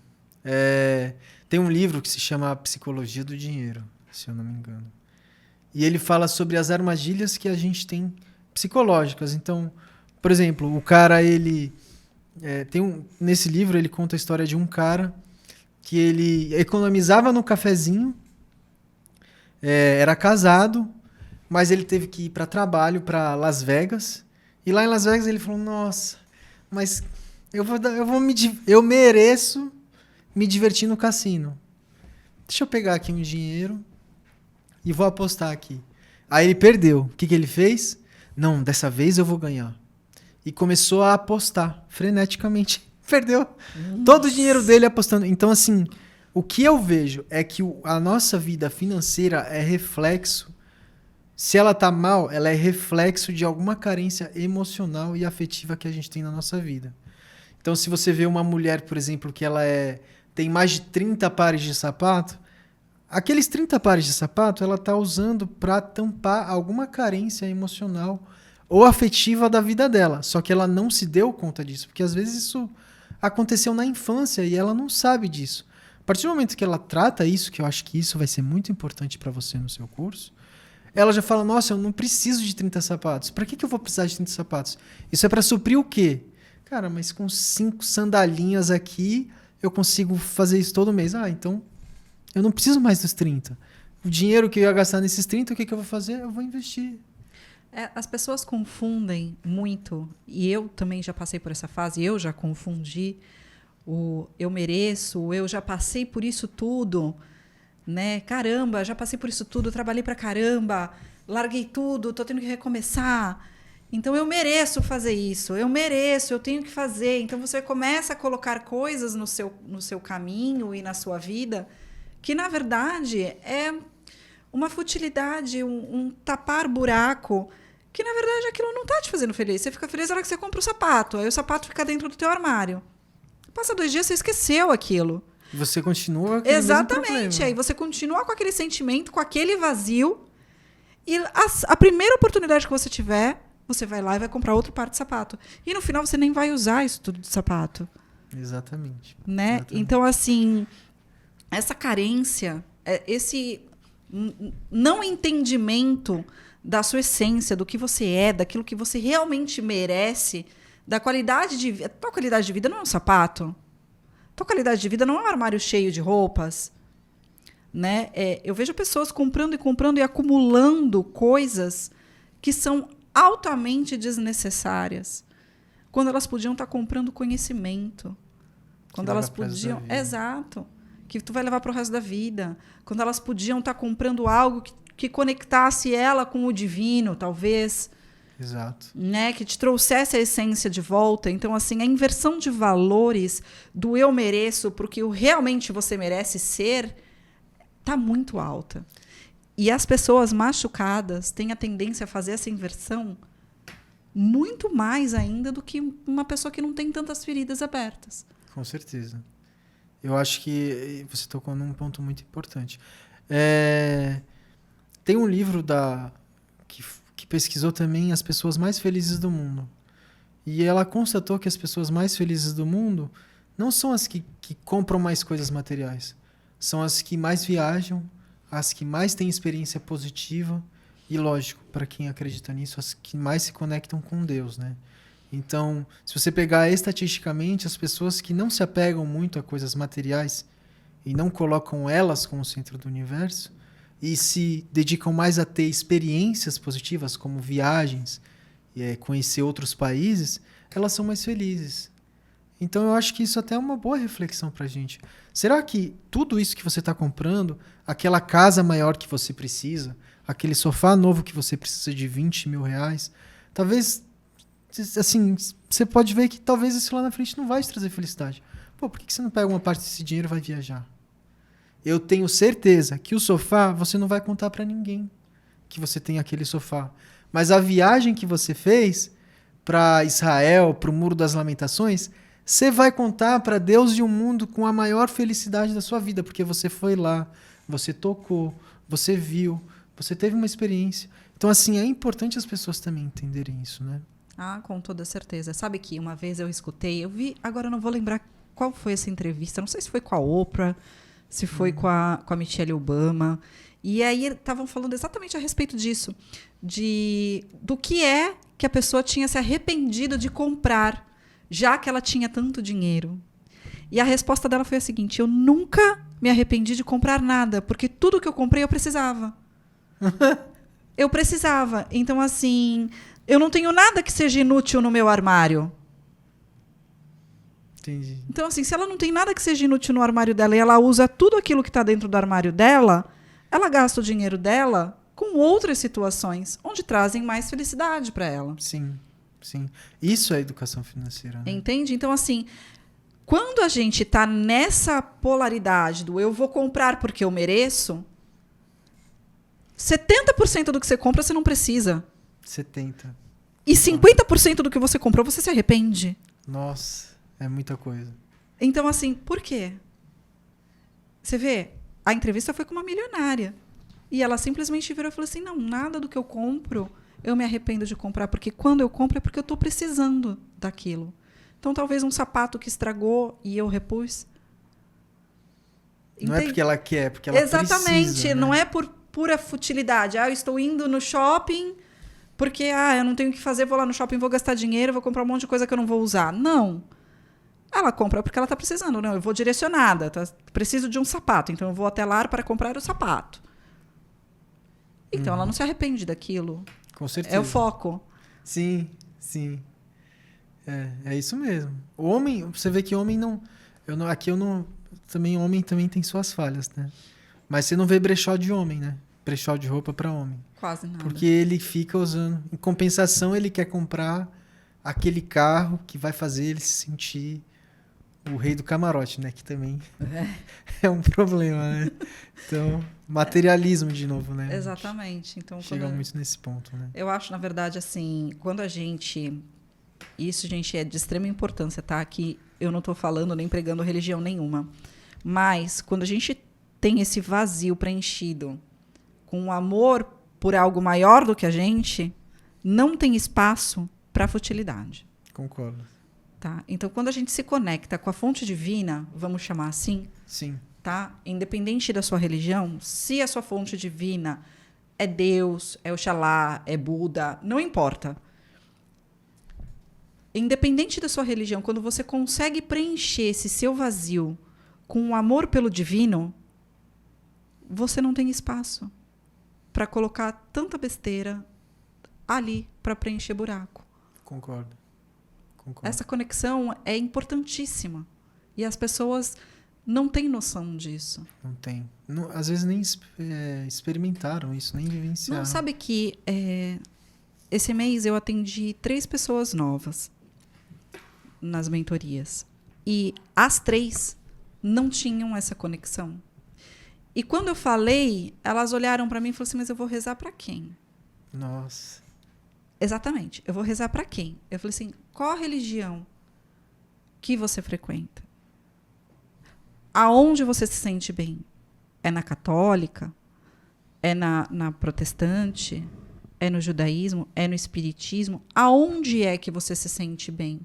Speaker 2: Tem um livro que se chama A Psicologia do Dinheiro, se eu não me engano. E ele fala sobre as armadilhas que a gente tem psicológicas. Então, por exemplo, o cara, nesse livro ele conta a história de um cara que ele economizava no cafezinho, era casado, mas ele teve que ir para trabalho, para Las Vegas. E lá em Las Vegas ele falou, nossa, mas eu mereço me divertir no cassino. Deixa eu pegar aqui um dinheiro e vou apostar aqui. Aí ele perdeu. O que ele fez? Não, dessa vez eu vou ganhar. E começou a apostar freneticamente. Perdeu todo o dinheiro dele apostando. Então, assim, o que eu vejo é que a nossa vida financeira é reflexo. Se ela tá mal, ela é reflexo de alguma carência emocional e afetiva que a gente tem na nossa vida. Então, se você vê uma mulher, por exemplo, que ela tem mais de 30 pares de sapato, aqueles 30 pares de sapato ela está usando para tampar alguma carência emocional ou afetiva da vida dela. Só que ela não se deu conta disso, porque às vezes isso aconteceu na infância e ela não sabe disso. A partir do momento que ela trata isso, que eu acho que isso vai ser muito importante para você no seu curso, ela já fala, nossa, eu não preciso de 30 sapatos. Para que eu vou precisar de 30 sapatos? Isso é para suprir o quê? Cara, mas com 5 sandalinhas aqui, eu consigo fazer isso todo mês. Então eu não preciso mais dos 30. O dinheiro que eu ia gastar nesses 30, o que eu vou fazer? Eu vou investir.
Speaker 1: As pessoas confundem muito, e eu também já passei por essa fase, eu já confundi o eu mereço, eu já passei por isso tudo, né? Caramba, já passei por isso tudo, trabalhei pra caramba, larguei tudo, tô tendo que recomeçar. Então eu mereço fazer isso, eu tenho que fazer. Então você começa a colocar coisas no seu caminho e na sua vida que, na verdade, é uma futilidade, um tapar buraco, que, na verdade, aquilo não está te fazendo feliz. Você fica feliz na hora que você compra o sapato, aí o sapato fica dentro do teu armário. Passa 2 dias, você esqueceu aquilo.
Speaker 2: E você continua com aquele
Speaker 1: Exatamente,
Speaker 2: mesmo problema.
Speaker 1: aí você continua com aquele sentimento, com aquele vazio, e a primeira oportunidade que você tiver, você vai lá e vai comprar outro par de sapato. E no final você nem vai usar isso tudo de sapato.
Speaker 2: Exatamente.
Speaker 1: Né?
Speaker 2: Exatamente.
Speaker 1: Então, assim, essa carência, esse não entendimento da sua essência, do que você é, daquilo que você realmente merece, da qualidade de vida. Tua qualidade de vida não é um sapato. Tua qualidade de vida não é um armário cheio de roupas. Né? Eu vejo pessoas comprando e acumulando coisas que são altamente desnecessárias, quando elas podiam estar comprando conhecimento, quando elas podiam, exato, que tu vai levar para o resto da vida, quando elas podiam estar comprando algo que conectasse ela com o divino, talvez,
Speaker 2: exato,
Speaker 1: né, que te trouxesse a essência de volta. Então, assim, a inversão de valores do eu mereço para o que realmente você merece ser está muito alta. E as pessoas machucadas têm a tendência a fazer essa inversão muito mais ainda do que uma pessoa que não tem tantas feridas abertas.
Speaker 2: Com certeza. Eu acho que você tocou num ponto muito importante. Tem um livro que pesquisou também as pessoas mais felizes do mundo. E ela constatou que as pessoas mais felizes do mundo não são as que compram mais coisas materiais. São as que mais viajam, as que mais têm experiência positiva e, lógico, para quem acredita nisso, as que mais se conectam com Deus, né? Então, se você pegar estatisticamente, as pessoas que não se apegam muito a coisas materiais e não colocam elas como centro do universo e se dedicam mais a ter experiências positivas, como viagens, conhecer outros países, elas são mais felizes. Então, eu acho que isso até é uma boa reflexão para a gente. Será que tudo isso que você está comprando, aquela casa maior que você precisa, aquele sofá novo que você precisa de 20 mil reais, talvez, assim, você pode ver que talvez isso lá na frente não vai te trazer felicidade. Pô, por que você não pega uma parte desse dinheiro e vai viajar? Eu tenho certeza que o sofá, você não vai contar para ninguém que você tem aquele sofá. Mas a viagem que você fez para Israel, para o Muro das Lamentações, você vai contar para Deus e o mundo com a maior felicidade da sua vida, porque você foi lá, você tocou, você viu, você teve uma experiência. Então, assim, é importante as pessoas também entenderem isso, né?
Speaker 1: Ah, com toda certeza. Sabe que uma vez eu escutei, eu vi, agora eu não vou lembrar qual foi essa entrevista, não sei se foi com a Oprah, se foi com a Michelle Obama, e aí estavam falando exatamente a respeito disso, do que é que a pessoa tinha se arrependido de comprar, já que ela tinha tanto dinheiro. E a resposta dela foi a seguinte: eu nunca me arrependi de comprar nada, porque tudo que eu comprei eu precisava. Eu precisava. Então, assim, eu não tenho nada que seja inútil no meu armário.
Speaker 2: Entendi.
Speaker 1: Então, assim, se ela não tem nada que seja inútil no armário dela e ela usa tudo aquilo que está dentro do armário dela, ela gasta o dinheiro dela com outras situações, onde trazem mais felicidade para ela.
Speaker 2: Sim, sim. Isso é educação financeira, né?
Speaker 1: Entende? Então, assim, quando a gente está nessa polaridade do eu vou comprar porque eu mereço, 70% do que você compra você não precisa.
Speaker 2: 70.
Speaker 1: E 50% do que você comprou você se arrepende.
Speaker 2: Nossa, é muita coisa.
Speaker 1: Então, assim, por quê? Você vê, a entrevista foi com uma milionária. E ela simplesmente virou e falou assim: não, nada do que eu compro eu me arrependo de comprar, porque quando eu compro é porque eu estou precisando daquilo. Então, talvez um sapato que estragou e eu repus.
Speaker 2: Não é porque ela quer, é porque ela precisa.
Speaker 1: Exatamente,
Speaker 2: né?
Speaker 1: não é por pura futilidade. Ah, eu estou indo no shopping porque eu não tenho o que fazer, vou lá no shopping, vou gastar dinheiro, vou comprar um monte de coisa que eu não vou usar. Não. Ela compra porque ela está precisando. Não, eu vou direcionada. Preciso de um sapato, então eu vou até lá para comprar o sapato. Então, ela não se arrepende daquilo.
Speaker 2: Com certeza.
Speaker 1: É o foco.
Speaker 2: Sim, sim. É isso mesmo. O homem, você vê que homem não... Aqui eu não... Também homem também tem suas falhas, né? Mas você não vê brechó de homem, né? Brechó de roupa para homem.
Speaker 1: Quase nada.
Speaker 2: Porque ele fica usando... Em compensação, ele quer comprar aquele carro que vai fazer ele se sentir o rei do camarote, né? Que também é um problema, né? Então, materialismo de novo, né?
Speaker 1: Exatamente. Então,
Speaker 2: chega muito nesse ponto, né?
Speaker 1: Eu acho, na verdade, assim, quando a gente... Isso, gente, é de extrema importância, tá? Que eu não estou falando nem pregando religião nenhuma. Mas, quando a gente tem esse vazio preenchido com um amor por algo maior do que a gente, não tem espaço para futilidade.
Speaker 2: Concordo.
Speaker 1: Tá? Então, quando a gente se conecta com a fonte divina, vamos chamar assim,
Speaker 2: sim,
Speaker 1: tá? Independente da sua religião, se a sua fonte divina é Deus, é Oxalá, é Buda, não importa. Independente da sua religião, quando você consegue preencher esse seu vazio com um amor pelo divino, você não tem espaço para colocar tanta besteira ali para preencher buraco.
Speaker 2: Concordo.
Speaker 1: Essa conexão é importantíssima. E as pessoas não têm noção disso.
Speaker 2: Não tem. Não, às vezes nem experimentaram isso, nem vivenciaram.
Speaker 1: Não, sabe que esse mês eu atendi 3 pessoas novas nas mentorias. E as 3 não tinham essa conexão. E quando eu falei, elas olharam para mim e falaram assim: mas eu vou rezar para quem?
Speaker 2: Nossa.
Speaker 1: Exatamente. Eu vou rezar para quem? Eu falei assim: qual a religião que você frequenta? Aonde você se sente bem? É na católica? É na protestante? É no judaísmo? É no espiritismo? Aonde é que você se sente bem?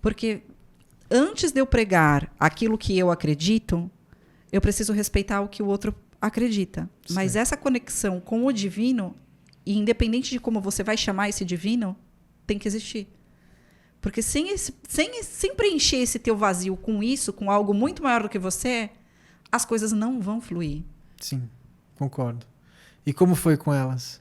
Speaker 1: Porque antes de eu pregar aquilo que eu acredito, eu preciso respeitar o que o outro acredita. Sim. Mas essa conexão com o divino, e independente de como você vai chamar esse divino, tem que existir. Porque sem preencher esse teu vazio com isso, com algo muito maior do que você, as coisas não vão fluir.
Speaker 2: Sim, concordo. E como foi com elas?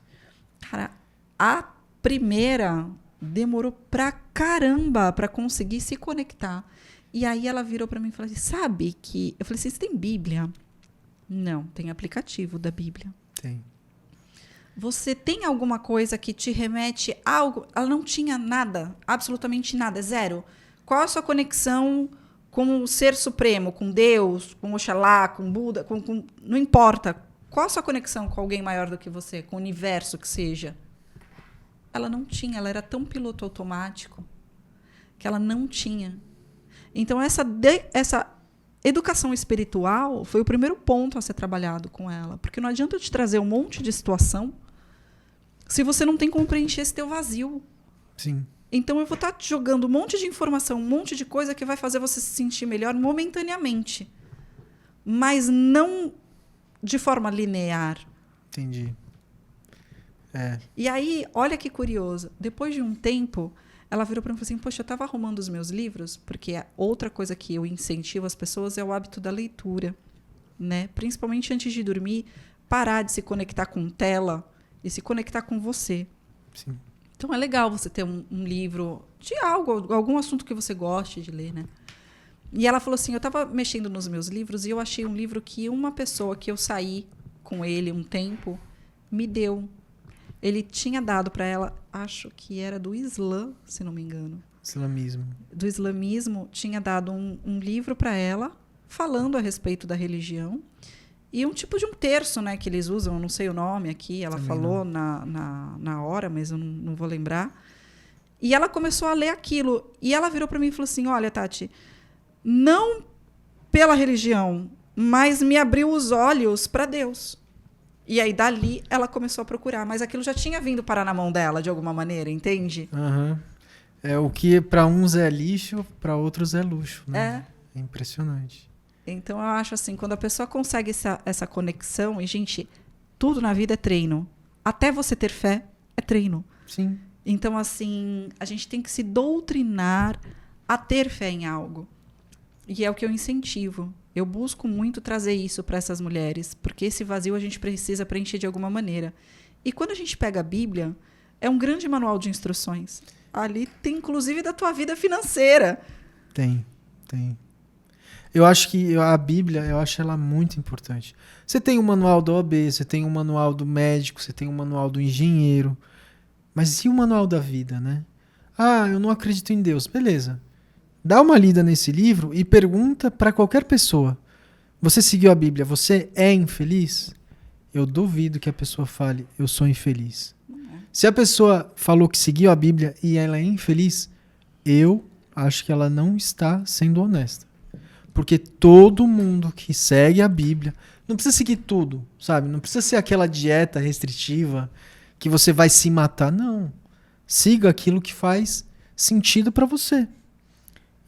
Speaker 1: Cara, a primeira demorou pra caramba pra conseguir se conectar. E aí ela virou pra mim e falou assim: sabe que... Eu falei assim: você tem Bíblia? Não, tem aplicativo da Bíblia.
Speaker 2: Tem.
Speaker 1: Você tem alguma coisa que te remete a algo? Ela não tinha nada, absolutamente nada, zero. Qual a sua conexão com o Ser Supremo, com Deus, com Oxalá, com Buda? Não importa. Qual a sua conexão com alguém maior do que você, com o universo que seja? Ela não tinha, ela era tão piloto automático que ela não tinha. Então, essa educação espiritual foi o primeiro ponto a ser trabalhado com ela. Porque não adianta eu te trazer um monte de situação se você não tem como preencher esse teu vazio.
Speaker 2: Sim.
Speaker 1: Então eu vou estar te jogando um monte de informação, um monte de coisa que vai fazer você se sentir melhor momentaneamente. Mas não de forma linear.
Speaker 2: Entendi.
Speaker 1: E aí, olha que curioso. Depois de um tempo, ela virou para mim e falou assim, poxa, eu estava arrumando os meus livros, porque outra coisa que eu incentivo as pessoas é o hábito da leitura. Né? Principalmente antes de dormir, parar de se conectar com tela e se conectar com você.
Speaker 2: Sim.
Speaker 1: Então é legal você ter um livro de algum assunto que você goste de ler, né? E ela falou assim, eu estava mexendo nos meus livros e eu achei um livro que uma pessoa que eu saí com ele um tempo me deu. Ele tinha dado para ela, acho que era do Islã, se não me engano.
Speaker 2: Islamismo.
Speaker 1: Do islamismo, tinha dado um livro para ela, falando a respeito da religião. E um tipo de um terço, né, que eles usam, eu não sei o nome aqui, ela
Speaker 2: Também
Speaker 1: falou na hora, mas eu não vou lembrar. E ela começou a ler aquilo. E ela virou para mim e falou assim, olha, Tati, não pela religião, mas me abriu os olhos para Deus. E aí, dali, ela começou a procurar. Mas aquilo já tinha vindo parar na mão dela, de alguma maneira, entende?
Speaker 2: Uhum. O que para uns é lixo, para outros é luxo. Né? É impressionante.
Speaker 1: Então, eu acho assim, quando a pessoa consegue essa conexão... E, gente, tudo na vida é treino. Até você ter fé é treino.
Speaker 2: Sim.
Speaker 1: Então, assim, a gente tem que se doutrinar a ter fé em algo. E é o que eu incentivo. Eu busco muito trazer isso para essas mulheres, porque esse vazio a gente precisa preencher de alguma maneira. E quando a gente pega a Bíblia, é um grande manual de instruções. Ali tem, inclusive, da tua vida financeira.
Speaker 2: Tem. Eu acho que a Bíblia, eu acho ela muito importante. Você tem o manual da OAB, você tem o manual do médico, você tem o manual do engenheiro. Mas e o manual da vida, né? Ah, eu não acredito em Deus. Beleza. Dá uma lida nesse livro e pergunta para qualquer pessoa. Você seguiu a Bíblia, você é infeliz? Eu duvido que a pessoa fale, eu sou infeliz. Se a pessoa falou que seguiu a Bíblia e ela é infeliz, eu acho que ela não está sendo honesta. Porque todo mundo que segue a Bíblia, não precisa seguir tudo, sabe? Não precisa ser aquela dieta restritiva que você vai se matar, não. Siga aquilo que faz sentido para você.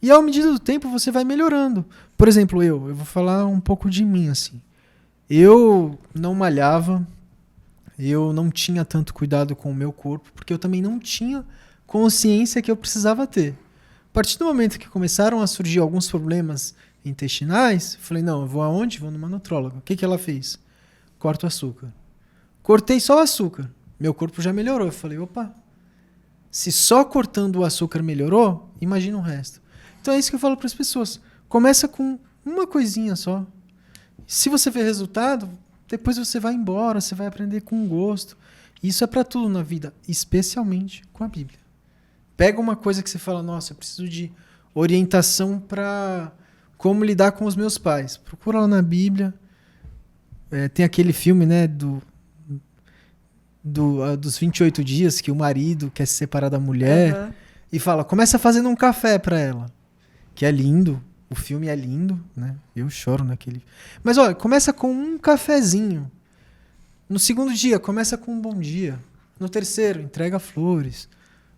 Speaker 2: E ao medida do tempo você vai melhorando. Por exemplo, eu vou falar um pouco de mim, assim. Eu não malhava, eu não tinha tanto cuidado com o meu corpo, porque eu também não tinha consciência que eu precisava ter. A partir do momento que começaram a surgir alguns problemas intestinais, eu falei, não, eu vou aonde? Vou numa nutróloga. O que ela fez? Corta o açúcar. Cortei só o açúcar. Meu corpo já melhorou. Eu falei, opa, se só cortando o açúcar melhorou, imagina o resto. Então é isso que eu falo para as pessoas. Começa com uma coisinha só. Se você vê resultado, depois você vai embora, você vai aprender com gosto. Isso é para tudo na vida, especialmente com a Bíblia. Pega uma coisa que você fala, nossa, eu preciso de orientação para como lidar com os meus pais. Procura lá na Bíblia. Tem aquele filme, né, dos 28 dias que o marido quer se separar da mulher e fala, começa fazendo um café para ela. Que é lindo, o filme é lindo, né? Eu choro naquele. Mas olha, começa com um cafezinho. No segundo dia, começa com um bom dia. No terceiro, entrega flores.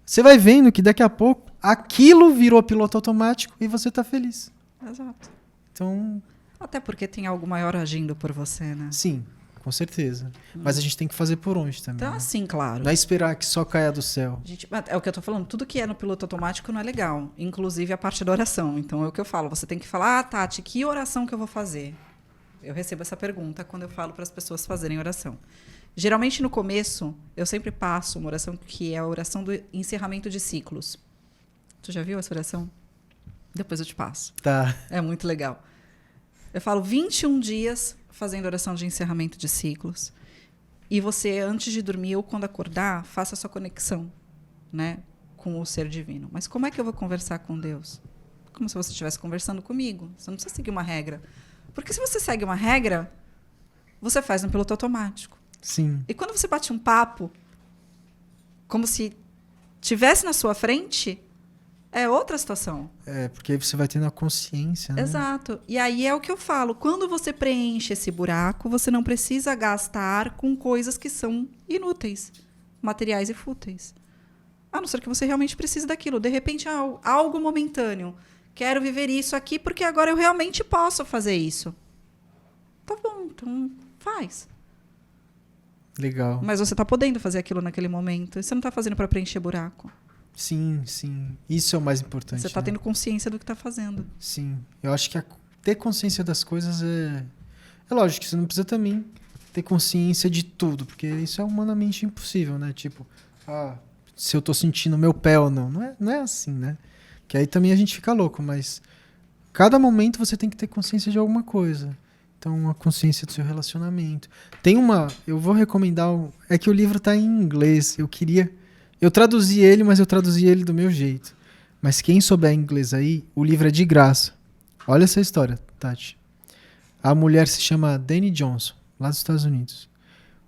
Speaker 2: Você vai vendo que daqui a pouco aquilo virou piloto automático e você tá feliz.
Speaker 1: Exato.
Speaker 2: Então,
Speaker 1: até porque tem algo maior agindo por você, né?
Speaker 2: Sim, com certeza. Mas a gente tem que fazer por onde também.
Speaker 1: Então,
Speaker 2: né?
Speaker 1: assim, claro.
Speaker 2: Não é esperar que só caia do céu.
Speaker 1: É o que eu tô falando. Tudo que é no piloto automático não é legal. Inclusive a parte da oração. Então, é o que eu falo. Você tem que falar, Tati, que oração que eu vou fazer? Eu recebo essa pergunta quando eu falo para as pessoas fazerem oração. Geralmente, no começo, eu sempre passo uma oração que é a oração do encerramento de ciclos. Tu já viu essa oração? Depois eu te passo.
Speaker 2: Tá.
Speaker 1: É muito legal. Eu falo 21 dias fazendo oração de encerramento de ciclos. E você, antes de dormir ou quando acordar, faça a sua conexão, né, com o ser divino. Mas como é que eu vou conversar com Deus? Como se você estivesse conversando comigo. Você não precisa seguir uma regra. Porque se você segue uma regra, você faz no piloto automático.
Speaker 2: Sim.
Speaker 1: E quando você bate um papo, como se tivesse na sua frente, é outra situação.
Speaker 2: Porque aí você vai tendo a consciência, né?
Speaker 1: Exato. E aí é o que eu falo. Quando você preenche esse buraco, você não precisa gastar com coisas que são inúteis, materiais e fúteis. A não ser que você realmente precise daquilo. De repente, algo momentâneo. Quero viver isso aqui porque agora eu realmente posso fazer isso. Tá bom, então faz.
Speaker 2: Legal.
Speaker 1: Mas você está podendo fazer aquilo naquele momento. Você não está fazendo para preencher buraco.
Speaker 2: Sim, sim. Isso é o mais importante.
Speaker 1: Você está
Speaker 2: né?
Speaker 1: tendo consciência do que está fazendo.
Speaker 2: Sim. Eu acho que ter consciência das coisas é... É lógico que você não precisa também ter consciência de tudo, porque isso é humanamente impossível, né? Tipo, se eu tô sentindo meu pé ou não. Não é assim, né? Que aí também a gente fica louco, mas cada momento você tem que ter consciência de alguma coisa. Então, a consciência do seu relacionamento. Eu vou recomendar, é que o livro tá em inglês, eu traduzi ele, mas eu traduzi ele do meu jeito. Mas quem souber inglês aí, o livro é de graça. Olha essa história, Tati. A mulher se chama Dani Johnson, lá dos Estados Unidos.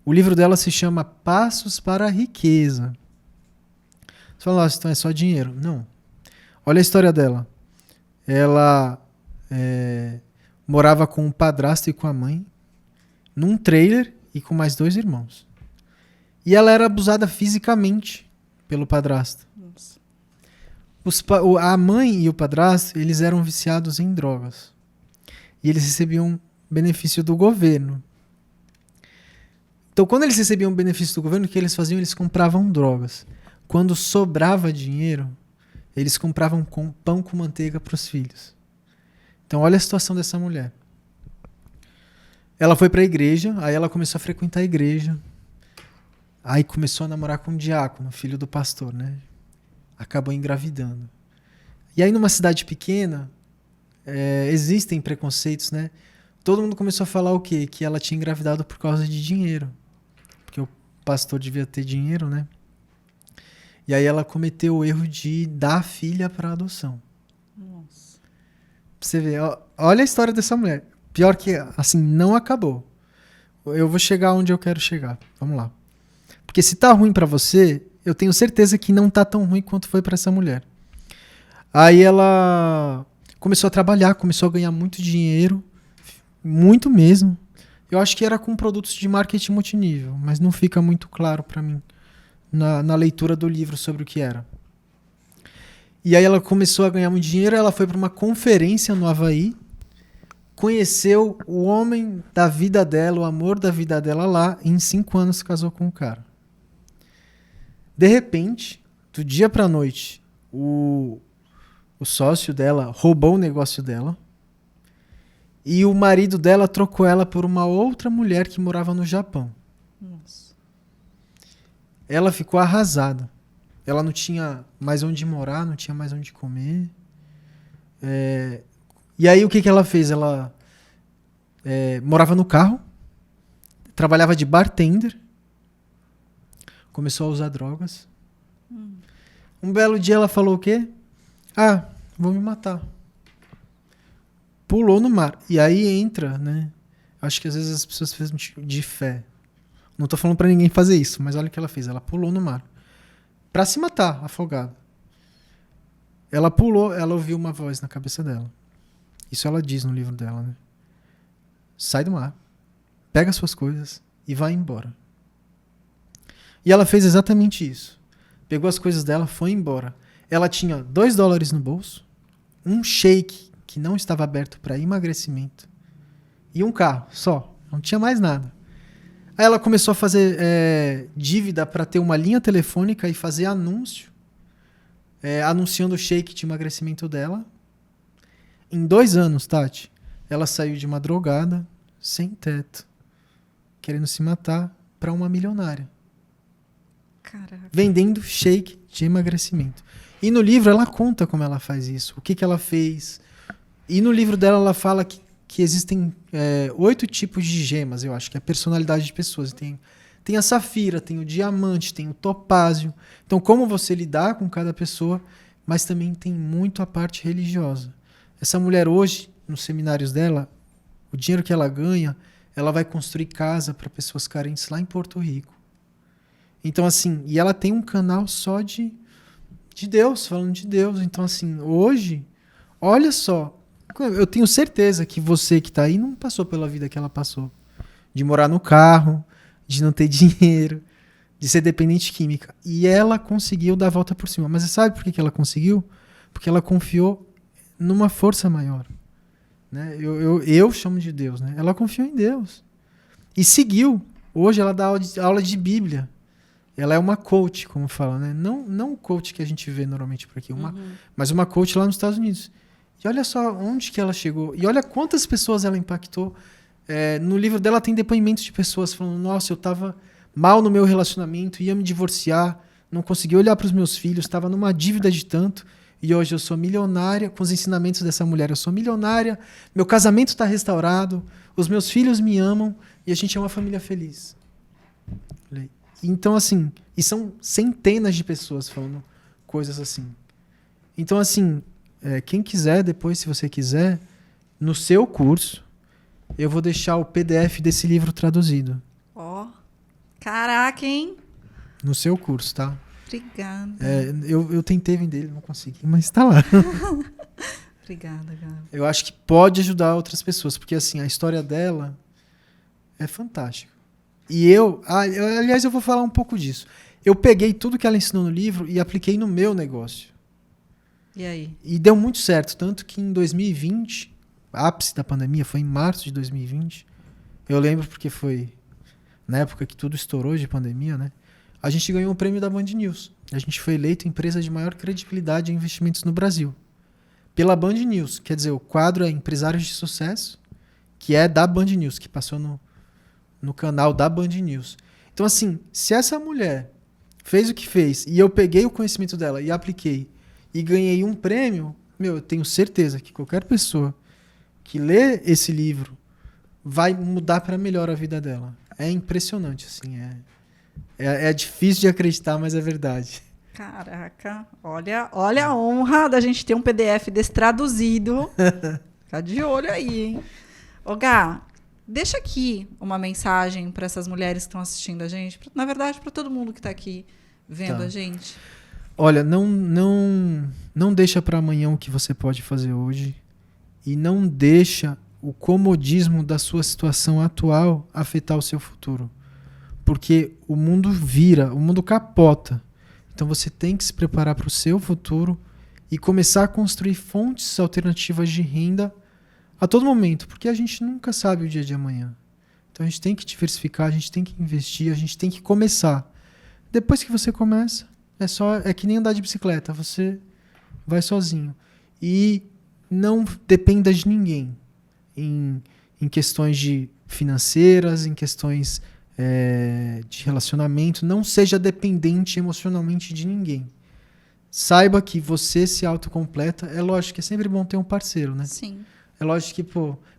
Speaker 2: O livro dela se chama Passos para a Riqueza. Você fala, nossa, então é só dinheiro. Não. Olha a história dela. Ela morava com o padrasto e com a mãe, num trailer e com mais 2 irmãos. E ela era abusada fisicamente pelo padrasto.
Speaker 1: Nossa.
Speaker 2: A mãe e o padrasto, eles eram viciados em drogas. E eles recebiam benefício do governo. Então, quando eles recebiam benefício do governo, o que eles faziam? Eles compravam drogas. Quando sobrava dinheiro, eles compravam pão com manteiga para os filhos. Então, olha a situação dessa mulher. Ela foi para a igreja, aí ela começou a frequentar a igreja. Aí começou a namorar com um diácono, filho do pastor, né? Acabou engravidando. E aí, numa cidade pequena, existem preconceitos, né? Todo mundo começou a falar o quê? Que ela tinha engravidado por causa de dinheiro. Porque o pastor devia ter dinheiro, né? E aí ela cometeu o erro de dar a filha para adoção.
Speaker 1: Nossa.
Speaker 2: Pra você ver, olha a história dessa mulher. Pior que, assim, não acabou. Eu vou chegar onde eu quero chegar. Vamos lá. Porque se tá ruim pra você, eu tenho certeza que não tá tão ruim quanto foi pra essa mulher. Aí ela começou a trabalhar, começou a ganhar muito dinheiro. Muito mesmo. Eu acho que era com produtos de marketing multinível, mas não fica muito claro pra mim na leitura do livro sobre o que era. E aí ela começou a ganhar muito dinheiro, ela foi para uma conferência no Havaí, conheceu o homem da vida dela, o amor da vida dela lá, e em 5 anos se casou com o cara. De repente, do dia pra noite, o sócio dela roubou o negócio dela, e o marido dela trocou ela por uma outra mulher que morava no Japão.
Speaker 1: Nossa.
Speaker 2: Ela ficou arrasada. Ela não tinha mais onde morar, não tinha mais onde comer. E aí o que ela fez? Ela morava no carro, trabalhava de bartender, começou a usar drogas. Um belo dia ela falou o quê? Vou me matar. Pulou no mar. E aí entra, né? Acho que às vezes as pessoas fazem de fé. Não tô falando pra ninguém fazer isso, mas olha o que ela fez. Ela pulou no mar. Pra se matar, afogada. Ela pulou, ela ouviu uma voz na cabeça dela. Isso ela diz no livro dela, né? Sai do mar, pega suas coisas e vai embora. E ela fez exatamente isso. Pegou as coisas dela, foi embora. Ela tinha $2 no bolso, um shake que não estava aberto para emagrecimento e um carro só. Não tinha mais nada. Aí ela começou a fazer dívida para ter uma linha telefônica e fazer anúncio, anunciando o shake de emagrecimento dela. Em 2 anos, Tati, ela saiu de uma drogada, sem teto, querendo se matar, para uma milionária.
Speaker 1: Caraca.
Speaker 2: Vendendo shake de emagrecimento. E no livro ela conta como ela faz isso, o que ela fez. E no livro dela ela fala que existem 8 tipos de gemas, eu acho, que é a personalidade de pessoas. Tem a safira, tem o diamante, tem o topázio. Então, como você lidar com cada pessoa, mas também tem muito a parte religiosa. Essa mulher hoje, nos seminários dela, o dinheiro que ela ganha, ela vai construir casa para pessoas carentes lá em Porto Rico. Então, assim, e ela tem um canal só de Deus, falando de Deus. Então, assim, hoje, olha só, eu tenho certeza que você que está aí não passou pela vida que ela passou. De morar no carro, de não ter dinheiro, de ser dependente química. E ela conseguiu dar a volta por cima. Mas você sabe por que ela conseguiu? Porque ela confiou numa força maior. Né? Eu chamo de Deus. Né? Ela confiou em Deus. E seguiu. Hoje ela dá aula de Bíblia. Ela é uma coach, como fala. Né? Não o coach que a gente vê normalmente por aqui, mas uma coach lá nos Estados Unidos. E olha só onde que ela chegou. E olha quantas pessoas ela impactou. No livro dela tem depoimentos de pessoas falando: nossa, eu estava mal no meu relacionamento, ia me divorciar, não conseguia olhar para os meus filhos, estava numa dívida de tanto, e hoje eu sou milionária, com os ensinamentos dessa mulher, eu sou milionária, meu casamento está restaurado, os meus filhos me amam, e a gente é uma família feliz. Então, assim, e são centenas de pessoas falando coisas assim. Então, assim, quem quiser, depois, se você quiser, no seu curso, eu vou deixar o PDF desse livro traduzido.
Speaker 1: Caraca, hein?
Speaker 2: No seu curso, tá?
Speaker 1: Obrigada.
Speaker 2: Eu tentei vender ele, não consegui, mas tá lá.
Speaker 1: Obrigada, Gabi.
Speaker 2: Eu acho que pode ajudar outras pessoas, porque assim, a história dela é fantástica. E aliás, eu vou falar um pouco disso. Eu peguei tudo que ela ensinou no livro e apliquei no meu negócio.
Speaker 1: E aí?
Speaker 2: E deu muito certo, tanto que em 2020, ápice da pandemia, foi em março de 2020, eu lembro porque foi na época que tudo estourou de pandemia, né? A gente ganhou um prêmio da Band News. A gente foi eleito empresa de maior credibilidade em investimentos no Brasil. Pela Band News. Quer dizer, o quadro é Empresários de Sucesso, que é da Band News, que passou no canal da Band News. Então, assim, se essa mulher fez o que fez e eu peguei o conhecimento dela e apliquei e ganhei um prêmio, eu tenho certeza que qualquer pessoa que lê esse livro vai mudar para melhor a vida dela. É impressionante, assim, é difícil de acreditar, mas é verdade.
Speaker 1: Caraca, olha a honra da gente ter um PDF desse traduzido. Fica de olho aí, hein? Ô, Gá, deixa aqui uma mensagem para essas mulheres que estão assistindo a gente, na verdade, para todo mundo que está aqui vendo a gente.
Speaker 2: Olha, não deixa para amanhã o que você pode fazer hoje e não deixa o comodismo da sua situação atual afetar o seu futuro. Porque o mundo vira, o mundo capota. Então você tem que se preparar para o seu futuro e começar a construir fontes alternativas de renda a todo momento, porque a gente nunca sabe o dia de amanhã. Então a gente tem que diversificar, a gente tem que investir, a gente tem que começar. Depois que você começa, é que nem andar de bicicleta, você vai sozinho. E não dependa de ninguém. Em questões financeiras, em questões de relacionamento, não seja dependente emocionalmente de ninguém. Saiba que você se autocompleta. É lógico que é sempre bom ter um parceiro, né?
Speaker 1: Sim.
Speaker 2: É lógico que,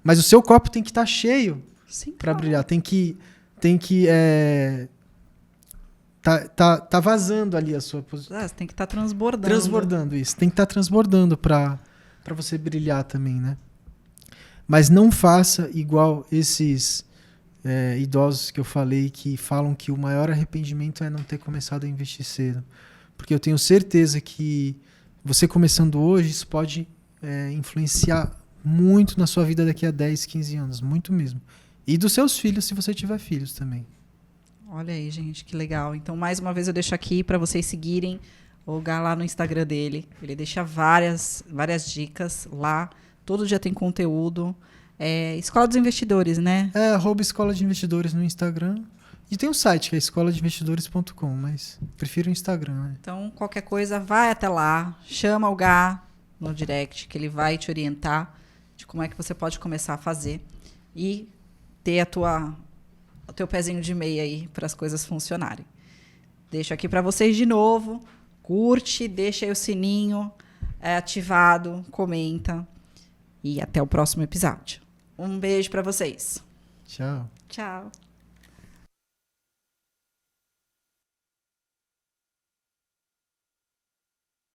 Speaker 2: mas o seu copo tem que estar cheio para brilhar. Tem que tá vazando ali a sua posição.
Speaker 1: Você tem que estar transbordando.
Speaker 2: Transbordando isso. Tem que estar transbordando para você brilhar também, né? Mas não faça igual esses idosos que eu falei, que falam que o maior arrependimento é não ter começado a investir cedo. Porque eu tenho certeza que você começando hoje, isso pode influenciar muito na sua vida daqui a 10, 15 anos. Muito mesmo. E dos seus filhos, se você tiver filhos também.
Speaker 1: Olha aí, gente, que legal. Então, mais uma vez, eu deixo aqui para vocês seguirem o Gá lá no Instagram dele. Ele deixa várias dicas lá. Todo dia tem conteúdo. Escola dos Investidores, né?
Speaker 2: @Escola de Investidores no Instagram. E tem um site que é escoladeinvestidores.com, mas prefiro o Instagram. Né?
Speaker 1: Então, qualquer coisa, vai até lá. Chama o Gá no direct, que ele vai te orientar de como é que você pode começar a fazer. E ter o teu pezinho de meia aí para as coisas funcionarem. Deixo aqui para vocês de novo. Curte, deixa aí o sininho ativado, comenta. E até o próximo episódio. Um beijo para vocês.
Speaker 2: Tchau.
Speaker 1: Tchau.